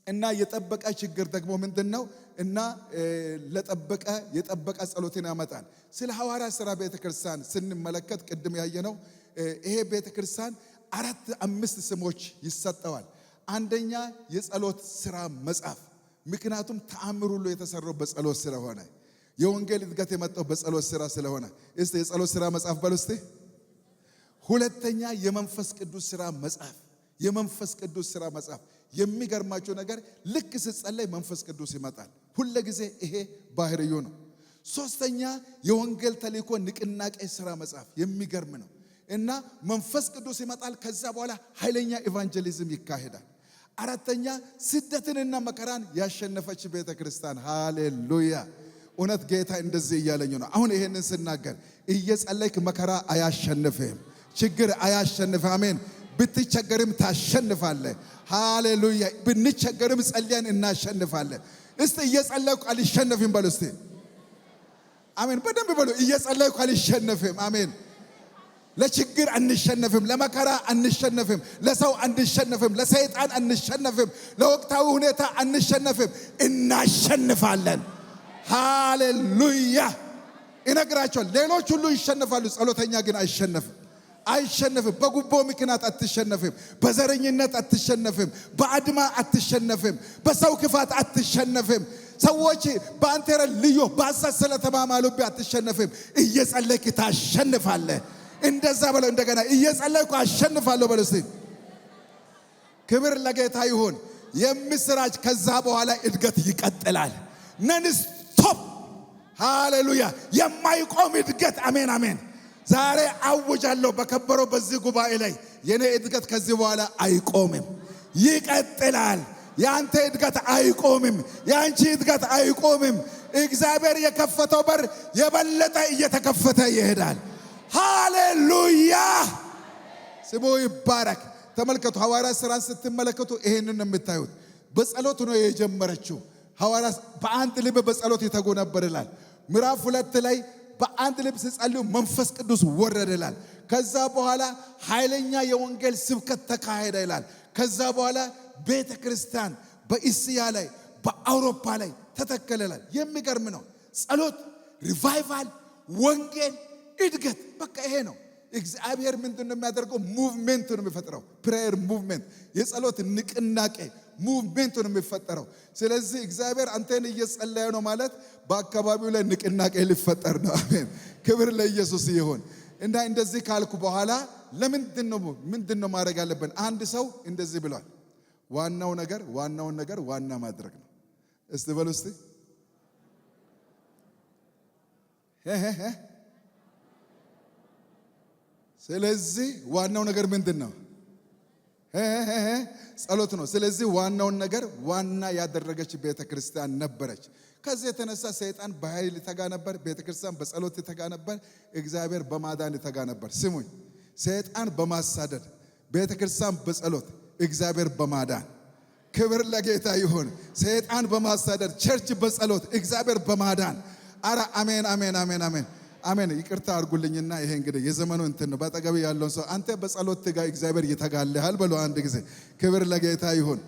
እና የጠበቀ ችግር ደግሞ ምንድነው? እና የጠበቀ ጸሎትን ያመጣል። ስለ ሐዋርያ ሥራ ቤተክርስቲያን ስንመለከት ቅድም ያየነው ይሄ ቤተክርስቲያን 4-5 ስሞች ይሰጠዋል። አንደኛ የጸሎት ሥራ መጽሐፍ ምክንያቱም ተአምር ሁሉ የተሰራው በጸሎት ስለሆነ የወንጌል እድገት የመጣው በጸሎት ስራ ስለሆነ እስቲ የጸሎት ስራ መጽሐፍ በሉ እስቲ። ሁለተኛ የመንፈስ ቅዱስ ስራ መጽሐፍ። የመንፈስ ቅዱስ ስራ መጽሐፍ የሚገርማቸው ነገር ልክ ስትጸልይ መንፈስ ቅዱስ ይመጣል ሁሉ ጊዜ። ይሄ ባህሪዩ ነው። ሶስተኛ የወንጌል ተልእኮ ንቅናቄ ስራ መጽሐፍ የሚገርም ነው። እና መንፈስ ቅዱስ ይመጣል። ከዛ በኋላ ኃይለኛ ኢቫንጀሊዝም ይካሄዳል። አራተኛ ስደትንና መከራን ያሸነፈች ቤተክርስቲያን። ሃሌሉያ! እውነት ጌታ እንደዚህ እያለኝ ነው። አሁን ይሄንን ስናገር እየጸለይክ መከራ አያሸንፍህም፣ ችግር አያሸንፍህ። አሜን። ብትቸገርም ታሸንፋለህ። ሃሌሉያ! ብንቸገርም ጸልያን እናሸንፋለን። እስቲ እየጸለይኩ አልሸነፍም በሉ እስቲ። አሜን። በደንብ በሉ። እየጸለይኩ አልሸነፍም። አሜን። ለችግር አንሸነፍም፣ ለመከራ አንሸነፍም፣ ለሰው አንሸነፍም፣ ለሰይጣን አንሸነፍም፣ ለወቅታዊ ሁኔታ አንሸነፍም፣ እናሸንፋለን። ሃሌሉያ! ይነግራቸዋል። ሌሎች ሁሉ ይሸነፋሉ፣ ጸሎተኛ ግን አይሸነፍም። በጉቦ ምክንያት አትሸነፍም፣ በዘረኝነት አትሸነፍም፣ በአድማ አትሸነፍም፣ በሰው ክፋት አትሸነፍም፣ ሰዎች በአንተ ልዩ በሐሰት ስለተማማሉብህ አትሸነፍም። እየጸለይክ ታሸንፋለህ። እንደዛ በለው። እንደገና እየጸለይኩ አሸንፋለሁ በለው እስቲ። ክብር ለጌታ ይሁን። የምስራች ከዛ በኋላ እድገት ይቀጥላል። ነን ስቶፕ። ሃሌሉያ! የማይቆም እድገት። አሜን አሜን። ዛሬ አውጃለሁ በከበረው በዚህ ጉባኤ ላይ የኔ እድገት ከዚህ በኋላ አይቆምም፣ ይቀጥላል። ያንተ እድገት አይቆምም፣ ያንቺ እድገት አይቆምም። እግዚአብሔር የከፈተው በር የበለጠ እየተከፈተ ይሄዳል። ሃሌሉያ! ስሙ ይባረክ። ተመልከቱ፣ ሐዋርያት ሥራን ስትመለከቱ ይሄንን ነው የምታዩት። በጸሎት ነው የጀመረችው። ሐዋርያት በአንድ ልብ በጸሎት ይተጉ ነበር ይላል። ምዕራፍ 2 ላይ በአንድ ልብ ሲጸልዩ መንፈስ ቅዱስ ወረደ ይላል። ከዛ በኋላ ኃይለኛ የወንጌል ስብከት ተካሄደ ይላል። ከዛ በኋላ ቤተ ክርስቲያን በእስያ ላይ በአውሮፓ ላይ ተተከለ ይላል። የሚገርም ነው። ጸሎት፣ ሪቫይቫል፣ ወንጌል፣ እድገት፣ በቃ ይሄ ነው። እግዚአብሔር ምንድን ነው የሚያደርገው? ሙቭሜንት ነው የሚፈጥረው። ፕሬየር ሙቭሜንት፣ የጸሎት ንቅናቄ ሙቭሜንት ነው የሚፈጠረው። ስለዚህ እግዚአብሔር አንተን እየጸለየ ነው ማለት በአካባቢው ላይ ንቅናቄ ሊፈጠር ነው። አሜን። ክብር ለኢየሱስ ይሁን። እና እንደዚህ ካልኩ በኋላ ምንድን ነው ማድረግ ያለብን? አንድ ሰው እንደዚህ ብሏል፣ ዋናውን ነገር ዋና ማድረግ ነው። እስቲ በሉ እስቲ። ስለዚህ ዋናው ነገር ምንድን ነው? ጸሎት ነው። ስለዚህ ዋናውን ነገር ዋና ያደረገች ቤተክርስቲያን ነበረች። ከዚህ የተነሳ ሰይጣን በኃይል ይተጋ ነበር፣ ቤተክርስቲያን በጸሎት ይተጋ ነበር፣ እግዚአብሔር በማዳን ይተጋ ነበር። ስሙኝ፣ ሰይጣን በማሳደድ ቤተክርስቲያን በጸሎት እግዚአብሔር በማዳን። ክብር ለጌታ ይሁን። ሰይጣን በማሳደድ ቸርች በጸሎት እግዚአብሔር በማዳን። አረ አሜን አሜን አሜን አሜን አሜን። ይቅርታ አድርጉልኝና ይሄ እንግዲህ የዘመኑ እንትን ነው። በአጠገብ ያለውን ሰው አንተ በጸሎት ትጋ፣ እግዚአብሔር ይተጋልሃል በለው አንድ ጊዜ። ክብር ለጌታ ይሁን።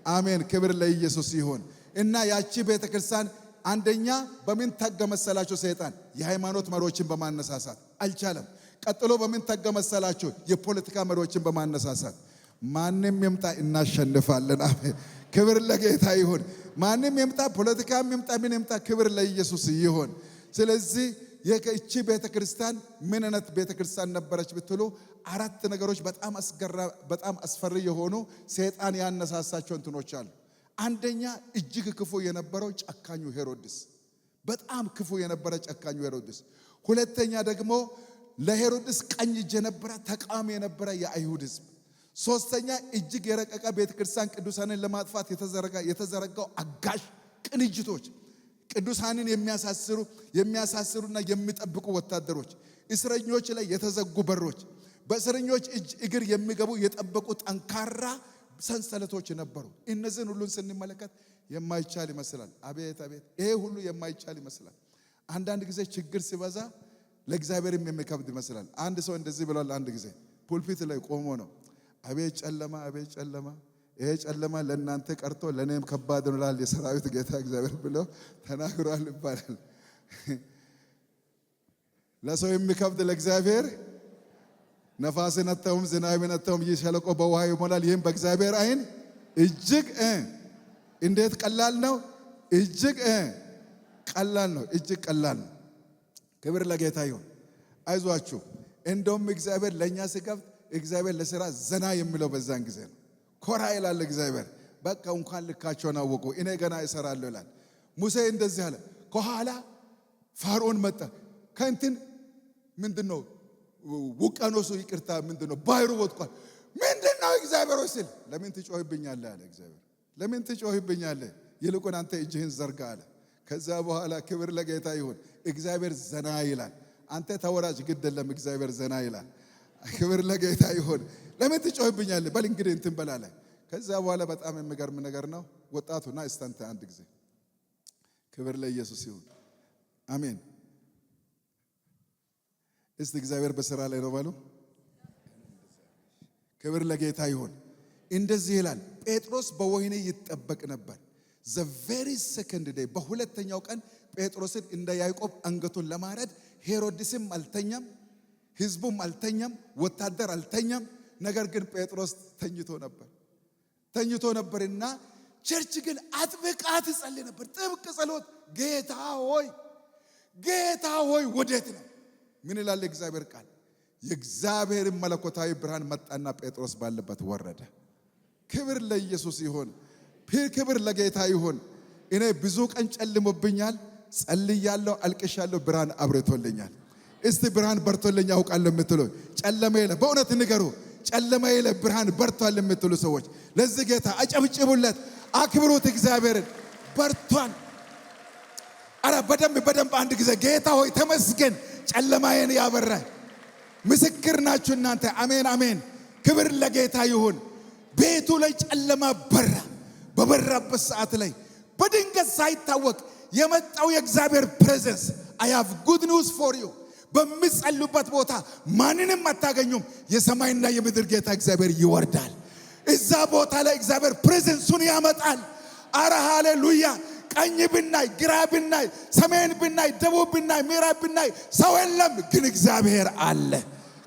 አሜን። ክብር ለኢየሱስ ይሁን። እና ያቺ ቤተክርስቲያን አንደኛ በምን ተገ መሰላችሁ? ሰይጣን የሃይማኖት መሪዎችን በማነሳሳት አልቻለም። ቀጥሎ በምን ተገ መሰላችሁ? የፖለቲካ መሪዎችን በማነሳሳት ማንም ይምጣ እናሸንፋለን። አሜን። ክብር ለጌታ ይሁን። ማንም ይምጣ፣ ፖለቲካም ይምጣ፣ ምን ይምጣ፣ ክብር ለኢየሱስ ይሁን። ስለዚህ የከቺ ቤተክርስቲያን ምን አይነት ቤተክርስቲያን ነበረች ብትሉ አራት ነገሮች በጣም አስፈሪ የሆኑ ሰይጣን ያነሳሳቸው እንትኖች አሉ። አንደኛ እጅግ ክፉ የነበረው ጨካኙ ሄሮድስ፣ በጣም ክፉ የነበረ ጨካኙ ሄሮድስ። ሁለተኛ ደግሞ ለሄሮድስ ቀኝ እጅ የነበረ ተቃዋሚ የነበረ የአይሁድ ሕዝብ። ሶስተኛ እጅግ የረቀቀ ቤተክርስቲያን ቅዱሳንን ለማጥፋት የተዘረጋው አጋዥ ቅንጅቶች፣ ቅዱሳንን የሚያሳስሩና የሚጠብቁ ወታደሮች፣ እስረኞች ላይ የተዘጉ በሮች፣ በእስረኞች እጅ እግር የሚገቡ የጠበቁ ጠንካራ ሰንሰለቶች ነበሩ። እነዚህን ሁሉን ስንመለከት የማይቻል ይመስላል። አቤት አቤት! ይሄ ሁሉ የማይቻል ይመስላል። አንዳንድ ጊዜ ችግር ሲበዛ ለእግዚአብሔርም የሚከብድ ይመስላል። አንድ ሰው እንደዚህ ብሏል። አንድ ጊዜ ፑልፒት ላይ ቆሞ ነው፣ አቤት ጨለማ፣ አቤት ጨለማ፣ ይሄ ጨለማ ለእናንተ ቀርቶ ለእኔም ከባድ ነው ይላል የሰራዊት ጌታ እግዚአብሔር ብሎ ተናግሯል ይባላል። ለሰው የሚከብድ ለእግዚአብሔር ነፋስን አታዩም፣ ዝናብን አታዩም፣ ይህ ሸለቆ በውሃ ይሞላል፣ ይህም በእግዚአብሔር ዓይን እጅግ እንዴት ቀላል ነው። እጅግ ቀላል ነው። እጅግ ቀላል ነው። ክብር ለጌታ ይሁን። አይዟችሁ። እንደውም እግዚአብሔር ለኛ ሲከፍት እግዚአብሔር ለሥራ ዘና የሚለው በዛን ጊዜ ነው። ኮራ ይላል እግዚአብሔር። በቃ እንኳን ልካቸውን አወቁ፣ እኔ ገና እሰራለሁ ይላል። ሙሴ እንደዚህ አለ። ከኋላ ፋርዖን መጣ። ከእንትን ምንድነው ውቅያኖሱ ይቅርታ ምንድነው ባህሩ ወጥቷል። ምንድነው እግዚአብሔር ሲል ለምን ትጮህብኛለህ አለ እግዚአብሔር። ለምን ትጮህብኛለህ? ይልቁን አንተ እጅህን ዘርጋ አለ። ከዛ በኋላ ክብር ለጌታ ይሁን። እግዚአብሔር ዘና ይላል። አንተ ተወራጅ ግድ የለም፣ እግዚአብሔር ዘና ይላል። ክብር ለጌታ ይሁን። ለምን ትጮህብኛለህ? በል እንግዲህ እንትን በላለ። ከዛ በኋላ በጣም የሚገርም ነገር ነው። ወጣቱና እስታንተ አንድ ጊዜ ክብር ለኢየሱስ ይሁን። አሜን። እስቲ እግዚአብሔር በሥራ ላይ ነው ባሉ። ክብር ለጌታ ይሁን። እንደዚህ ይላል። ጴጥሮስ በወህኒ ይጠበቅ ነበር። the very second day በሁለተኛው ቀን ጴጥሮስን እንደ ያዕቆብ አንገቱን ለማረድ ሄሮድስም አልተኛም፣ ሕዝቡም አልተኛም፣ ወታደር አልተኛም። ነገር ግን ጴጥሮስ ተኝቶ ነበርና ቸርች ግን አጥብቃ ትጸልይ ነበር። ጥብቅ ጸሎት። ጌታ ሆይ ወዴት ነው? ምን ይላል እግዚአብሔር ቃል? የእግዚአብሔር መለኮታዊ ብርሃን መጣና ጴጥሮስ ባለበት ወረደ። ክብር ለኢየሱስ ይሁን። ክብር ለጌታ ይሁን። እኔ ብዙ ቀን ጨልሞብኛል፣ ጸልያለሁ፣ አልቅሻለሁ፣ ብርሃን አብርቶልኛል። እስቲ ብርሃን በርቶልኛ አውቃለሁ የምትሉ ጨለማ የለ፣ በእውነት ንገሩ። ጨለማ የለ፣ ብርሃን በርቷል የምትሉ ሰዎች ለዚህ ጌታ አጨብጭቡለት፣ አክብሩት። እግዚአብሔርን በርቷል። አረ በደንብ አንድ ጊዜ ጌታ ሆይ ተመስገን፣ ጨለማዬን ያበራ። ምስክር ናችሁ እናንተ። አሜን አሜን። ክብር ለጌታ ይሁን። ቤቱ ላይ ጨለማ በራ። በበራበት ሰዓት ላይ በድንገት ሳይታወቅ የመጣው የእግዚአብሔር ፕሬዘንስ I have good news for you። በሚጸልዩበት ቦታ ማንንም አታገኙም። የሰማይና የምድር ጌታ እግዚአብሔር ይወርዳል። እዛ ቦታ ላይ እግዚአብሔር ፕሬዘንሱን ያመጣል። አረ ሃሌሉያ። ቀኝ ብናይ፣ ግራ ብናይ፣ ሰሜን ብናይ፣ ደቡብ ብናይ፣ ምዕራብ ብናይ ሰው የለም፣ ግን እግዚአብሔር አለ።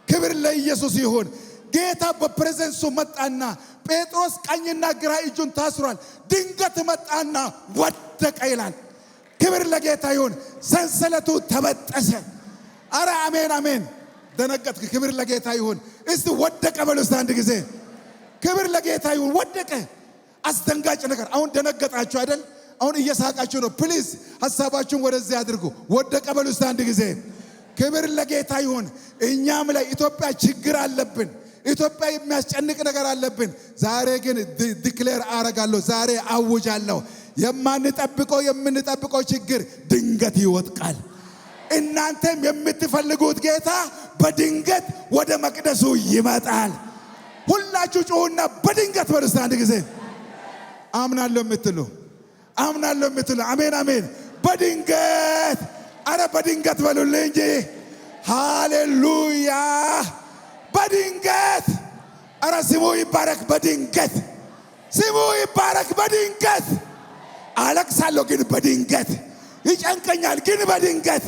ክብር ለኢየሱስ ይሁን። ጌታ በፕሬዘንሱ መጣና ጴጥሮስ ቀኝና ግራ እጁን ታስሯል። ድንገት መጣና ወደቀ ይላል። ክብር ለጌታ ይሁን። ሰንሰለቱ ተበጠሰ። አረ አሜን አሜን። ደነገጥክ። ክብር ለጌታ ይሁን። እስቲ ወደቀ በሉ እስቲ አንድ ጊዜ። ክብር ለጌታ ይሁን። ወደቀ። አስደንጋጭ ነገር። አሁን ደነገጣችሁ አይደል? አሁን እየሳቃችሁ ነው። ፕሊዝ ሐሳባችሁን ወደዚህ አድርጉ። ወደቀ በሉ እስቲ አንድ ጊዜ። ክብር ለጌታ ይሁን። እኛም ላይ ኢትዮጵያ ችግር አለብን። ኢትዮጵያ የሚያስጨንቅ ነገር አለብን። ዛሬ ግን ዲክሌር አረጋለሁ፣ ዛሬ አውጃለሁ። የምንጠብቀው ችግር ድንገት ይወድቃል። እናንተም የምትፈልጉት ጌታ በድንገት ወደ መቅደሱ ይመጣል። ሁላችሁ ጮሁና በድንገት በሉ እስቲ አንድ ጊዜ። አምናለሁ የምትሉ አሜን አሜን። በድንገት አረ በድንገት በሉልኝ እንጂ። ሃሌሉያ። በድንገት አረ ስሙ ይባረክ። በድንገት ስሙ ይባረክ። በድንገት አለቅሳለሁ፣ ግን በድንገት ይጨንቀኛል፣ ግን በድንገት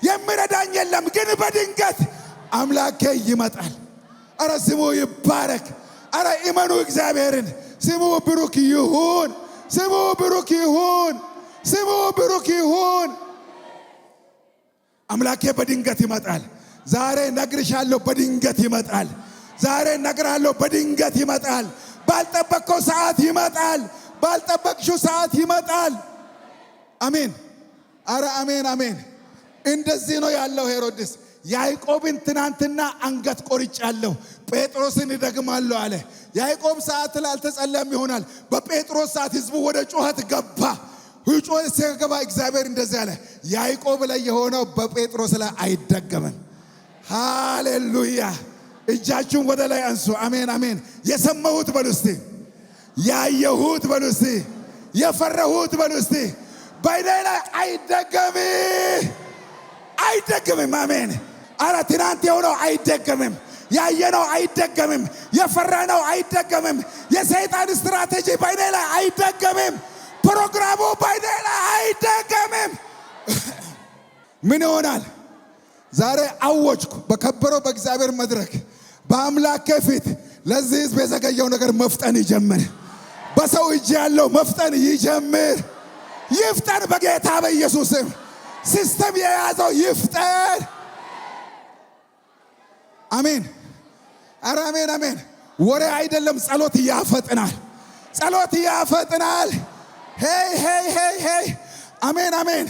የሚረዳኝ የለም፣ ግን በድንገት አምላኬ ይመጣል። አረ ስሙ ይባረክ። አረ እመኑ እግዚአብሔርን። ስሙ ብሩክ ይሁን። ስሙ ብሩክ ይሁን። ስሙ ብሩክ ይሁን። አምላኬ በድንገት ይመጣል። ዛሬ ነግርሻለሁ፣ በድንገት ይመጣል። ዛሬ ነግራለሁ፣ በድንገት ይመጣል። ባልጠበቅከው ሰዓት ይመጣል። ባልጠበቅሽው ሰዓት ይመጣል። አሜን። አረ አሜን አሜን። እንደዚህ ነው ያለው ሄሮድስ። ያዕቆብን ትናንትና አንገት ቆርጫለሁ፣ ጴጥሮስን እደግማለሁ አለ። ያዕቆብ ሰዓት ላይ አልተጸለየም ይሆናል። በጴጥሮስ ሰዓት ህዝቡ ወደ ጩኸት ገባ። ጩኸት ሲገባ እግዚአብሔር እንደዚህ አለ፣ ያዕቆብ ላይ የሆነው በጴጥሮስ ላይ አይደገምም። ሃሌሉያ። እጃችሁን ወደ ላይ አንሱ። አሜን አሜን። የሰማሁት በሉ እስቲ፣ ያየሁት በሉ እስቲ፣ የፈራሁት በሉ እስቲ፣ በእኔ ላይ አይደገምም። አሜን። አረ ትናንት የሆነው አይደገምም። ያየነው አይደገምም። የፈራነው አይደገምም። የሰይጣን ስትራቴጂ በእኔ ላይ አይደገምም። ፕሮግራሙ በእኔ ላይ አይደገምም። ምን ይሆናል? ዛሬ አወጅኩ በከበረው በእግዚአብሔር መድረክ በአምላኬ ፊት ለዚህ ህዝብ የዘገየው ነገር መፍጠን ይጀምር። በሰው እጅ ያለው መፍጠን ይፍጠን በጌታ በኢየሱስም። ሲስተም የያዘው ይፍጠን። አሜን። ኧረ አሜን አሜን። ወሬ አይደለም፣ ጸሎት ያፈጥናል። ጸሎት ያፈጥናል። ሄይ ሄይ ሄይ ሄይ። አሜን አሜን።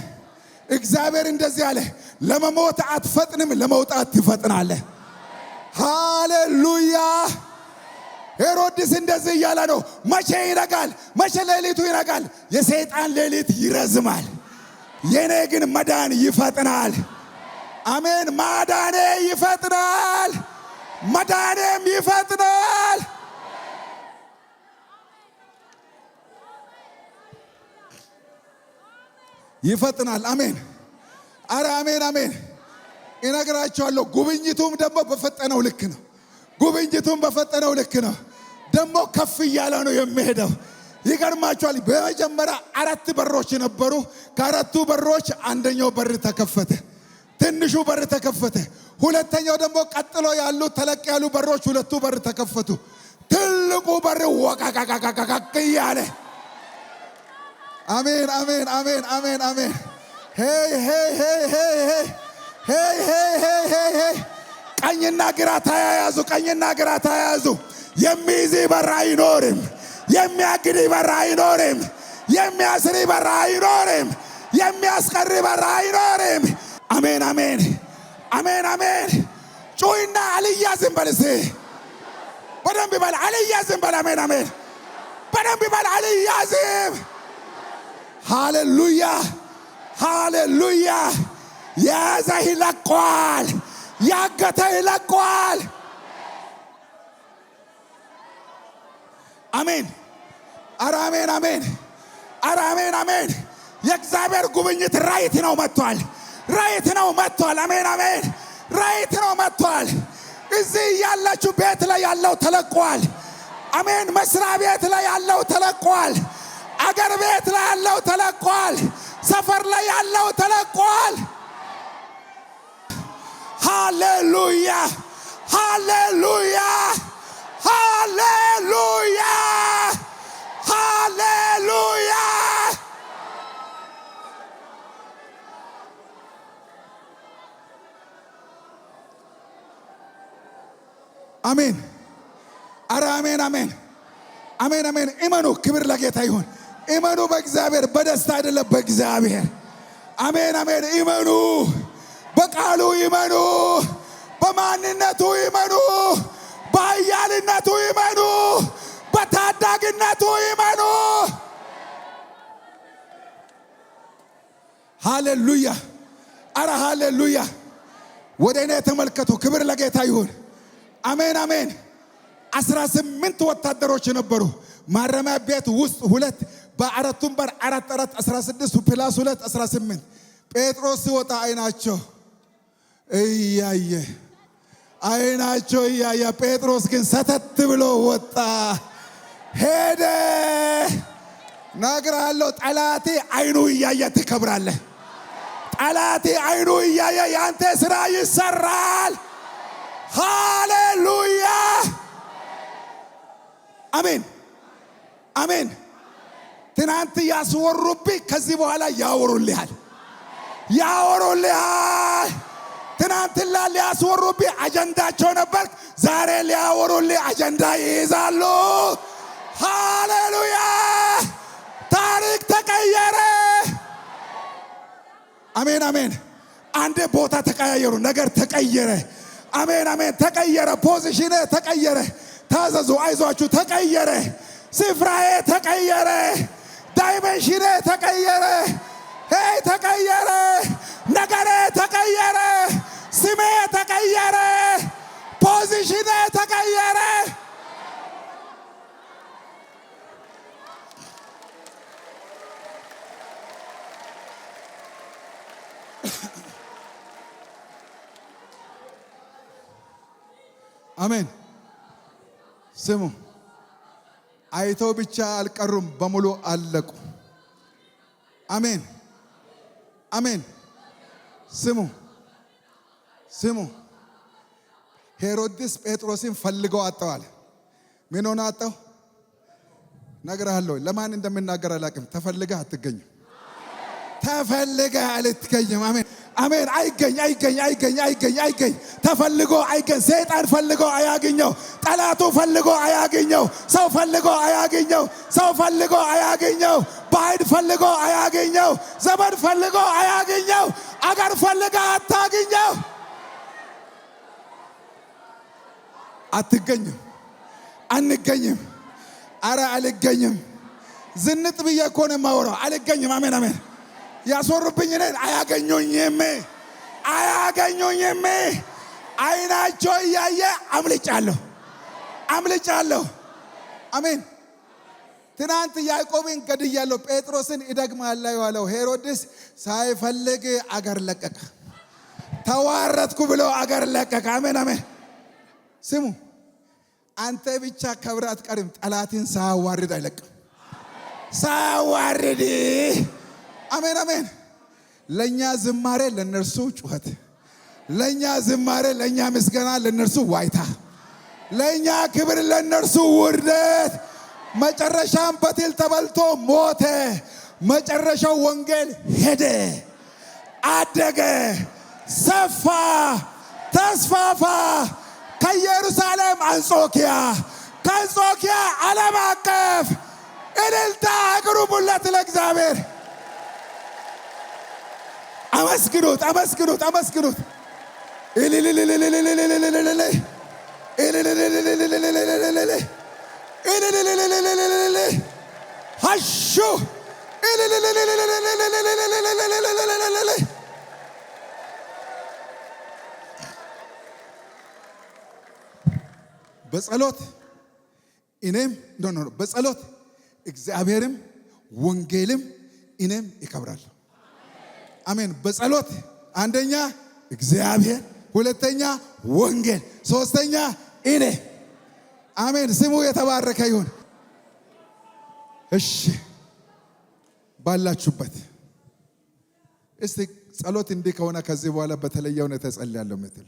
እግዚአብሔር እንደዚህ አለ፣ ለመሞት አትፈጥንም፣ ለመውጣት ትፈጥናለህ። ሃሌሉያ። ሄሮድስ እንደዚህ እያለ ነው፣ መቼ ይነጋል? መቼ ሌሊቱ ይነጋል? የሰይጣን ሌሊት ይረዝማል፣ የኔ ግን መዳን ይፈጥናል። አሜን። ማዳኔ ይፈጥናል፣ መዳኔም ይፈጥናል። ይፈጥናል። አሜን። አረ አሜን አሜን። እነግራቸዋለሁ። ጉብኝቱም ደግሞ በፈጠነው ልክ ነው። ጉብኝቱም በፈጠነው ልክ ነው። ደግሞ ከፍ እያለ ነው የሚሄደው። ይገርማቸዋል። በመጀመሪያ 4 በሮች ነበሩ። ከ4ቱ በሮች አንደኛው በር ተከፈተ፣ ትንሹ በር ተከፈተ። ሁለተኛው ደግሞ ቀጥሎ ያሉ ተለቅ ያሉ በሮች 2ቱ በር ተከፈቱ። ትልቁ በር ወቃቃቃቃቃ እያለ አሜን አሜን አሜን አሜን አሜን። ሄይ ሄይ ሄይ ሄይ ሄይ ሄይ ሄይ ሄይ። ቀኝና ግራ ተያያዙ፣ ቀኝና ግራ ተያያዙ። የሚይዝ በር አይኖርም፣ የሚያግድ በር አይኖርም፣ የሚያስር በር አይኖርም፣ የሚያስቀር በር አይኖርም። አሜን አሜን አሜን አሜን። ጩይና አልያዝም በል እስቲ በደንብ በል፣ አልያዝም በል። አሜን አሜን። በደንብ በል፣ አልያዝም። ሃሌሉያ ሃሌሉያ። የያዘህ ይለቀዋል፣ ያገተህ ይለቀዋል። አሜን። ኧረ አሜን አሜን። ኧረ አሜን አሜን። የእግዚአብሔር ጉብኝት ራይት ነው መጥቷል፣ ራይት ነው መጥቷል። አሜን አሜን። ራይት ነው መጥቷል። እዚህ ያላችሁ ቤት ላይ ያለው ተለቋል። አሜን። መስሪያ ቤት ላይ ያለው ተለቋል። አገር ቤት ላይ ያለው ተለቋል። ሰፈር ላይ ያለው ተለቋል። ሃሌሉያ ሃሌሉያ ሃሌሉያ ሃሌሉያ። አሜን። ኧረ አሜን አሜን አሜን አሜን። እመኑ። ክብር ለጌታ ይሁን። እመኑ በእግዚአብሔር፣ በደስታ አይደለም በእግዚአብሔር። አሜን አሜን። እመኑ፣ በቃሉ ይመኑ፣ በማንነቱ ይመኑ፣ በኃያልነቱ ይመኑ፣ በታዳጊነቱ ይመኑ። ሃሌሉያ። ኧረ ሃሌሉያ። ወደ እኔ ተመልከቱ። ክብር ለጌታ ይሁን። አሜን አሜን። 18 ወታደሮች ነበሩ። ማረሚያ ቤት ውስጥ 2፣ በአራቱም በር 4 4 16 ፕላስ 2 18። ጴጥሮስ ሲወጣ አይናቸው እያየ አይናቸው እያየ፣ ጴጥሮስ ግን ሰተት ብሎ ወጣ ሄደ። ነግሬሃለሁ፣ ጠላቴ አይኑ እያየ ትከብራለህ። ጠላቴ አይኑ እያየ ያንተ ስራ ይሰራል። ሃሌሉያ። አሜን አሜን። ትናንት ያስወሩብህ ከዚህ በኋላ ያወሩልሃል፣ ያወሩልሃል። ትናንት ሊያስወሩብህ አጀንዳቸው ነበር፣ ዛሬ ሊያወሩልህ አጀንዳ ይይዛሉ። ሃሌሉያ። ታሪክ ተቀየረ። አሜን አሜን። አንድ ቦታ ተቀያየሩ፣ ነገር ተቀየረ። አሜን አሜን። ተቀየረ፣ ፖዚሽን ተቀየረ። ታዘዙ፣ አይዟችሁ፣ ተቀየረ። ስፍራዬ ተቀየረ፣ ዳይሜንሽኔ ተቀየረ፣ ሄይ ተቀየረ፣ ነገሬ ተቀየረ፣ ስሜ ተቀየረ፣ ፖዚሽኔ ተቀየረ። አሜን። ስሙ፣ አይተው ብቻ አልቀሩም፣ በሙሉ አለቁ። አሜን አሜን። ስሙ ስሙ፣ ሄሮድስ ጴጥሮስን ፈልገው አጠዋል። ምን ሆነ አጣው? ነግሬሃለሁ። ለማን እንደምናገር አላውቅም። ተፈልገህ አትገኝም። ተፈልገ አልትገኝም። አሜን አሜን። አይገኝ ተፈልጎ አይገኝ። ሰይጣን ፈልጎ አያገኘው። ጠላቱ ፈልጎ አያገኘው። ሰው ፈልጎ አያገኘው። ሰው ፈልጎ አያገኘው። ባዕድ ፈልጎ አያገኘው። ዘመድ ፈልጎ አያገኘው። አገር ፈልጋ አታገኘው። አትገኝም። አንገኝም። አረ አልገኝም። ዝንጥ ብዬ እኮ ነው የማወራው። አልገኝም። አሜን አሜን። ያስወሩብኝ ነን። አያገኙኝም። አይናቸው እያየ አምልጫለሁ። አሜን። ትናንት ያዕቆብን ገድያለሁ፣ ጴጥሮስን እደግማለሁ ያለው ሄሮድስ ሳይፈልግ አገር ለቀቀ። ተዋረድኩ ብሎ አገር ለቀቀ። አሜን አሜን። ስሙ፣ አንተ ብቻ ከብር አትቀርም። ጠላትን ሳያዋርድ አይለቅም። ሳያዋርድ። አሜን አሜን። ለኛ ዝማሬ ለነርሱ ጩኸት፣ ለኛ ዝማሬ ለኛ ምስጋና ለነርሱ ዋይታ፣ ለኛ ክብር ለነርሱ ውርደት። መጨረሻም በትል ተበልቶ ሞተ። መጨረሻው ወንጌል ሄደ፣ አደገ፣ ሰፋ፣ ተስፋፋ። ከኢየሩሳሌም አንጾኪያ፣ ከአንጾኪያ ዓለም አቀፍ። እልልታ አቅርቡለት ለእግዚአብሔር። አመስግኑት። ሀሹ በጸሎት እኔም በጸሎት እግዚአብሔርም ወንጌልም እኔም ይከብራል። አሜን። በጸሎት አንደኛ እግዚአብሔር፣ ሁለተኛ ወንጌል፣ ሶስተኛ እኔ። አሜን። ስሙ የተባረከ ይሁን። እሺ፣ ባላችሁበት እስቲ ጸሎት እንዲህ ከሆነ ከዚህ በኋላ በተለየ ሁኔታ ጸልያለሁ የምትሉ፣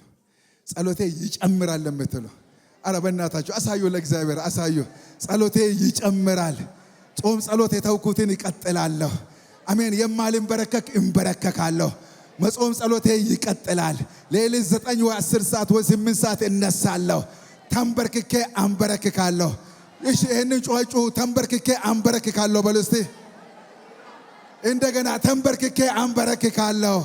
ጸሎቴ ይጨምራል የምትሉ፣ አረ በእናታችሁ አሳዩ፣ ለእግዚአብሔር አሳዩ። ጸሎቴ ይጨምራል። ጾም ጸሎት የተውኩትን ይቀጥላለሁ። አሜን። የማልንበረከክ እንበረከካለሁ። መጾም ጸሎቴ ይቀጥላል። ሌሊት 9 ወይ 10 ሰዓት ወይ 8 ሰዓት እነሳለሁ። ተንበርክኬ አንበረክካለሁ። እሺ፣ ይሄንን ጮጩ። ተንበርክኬ አንበረክካለሁ በሉ እስቲ። እንደገና ተንበርክኬ አንበረክካለሁ።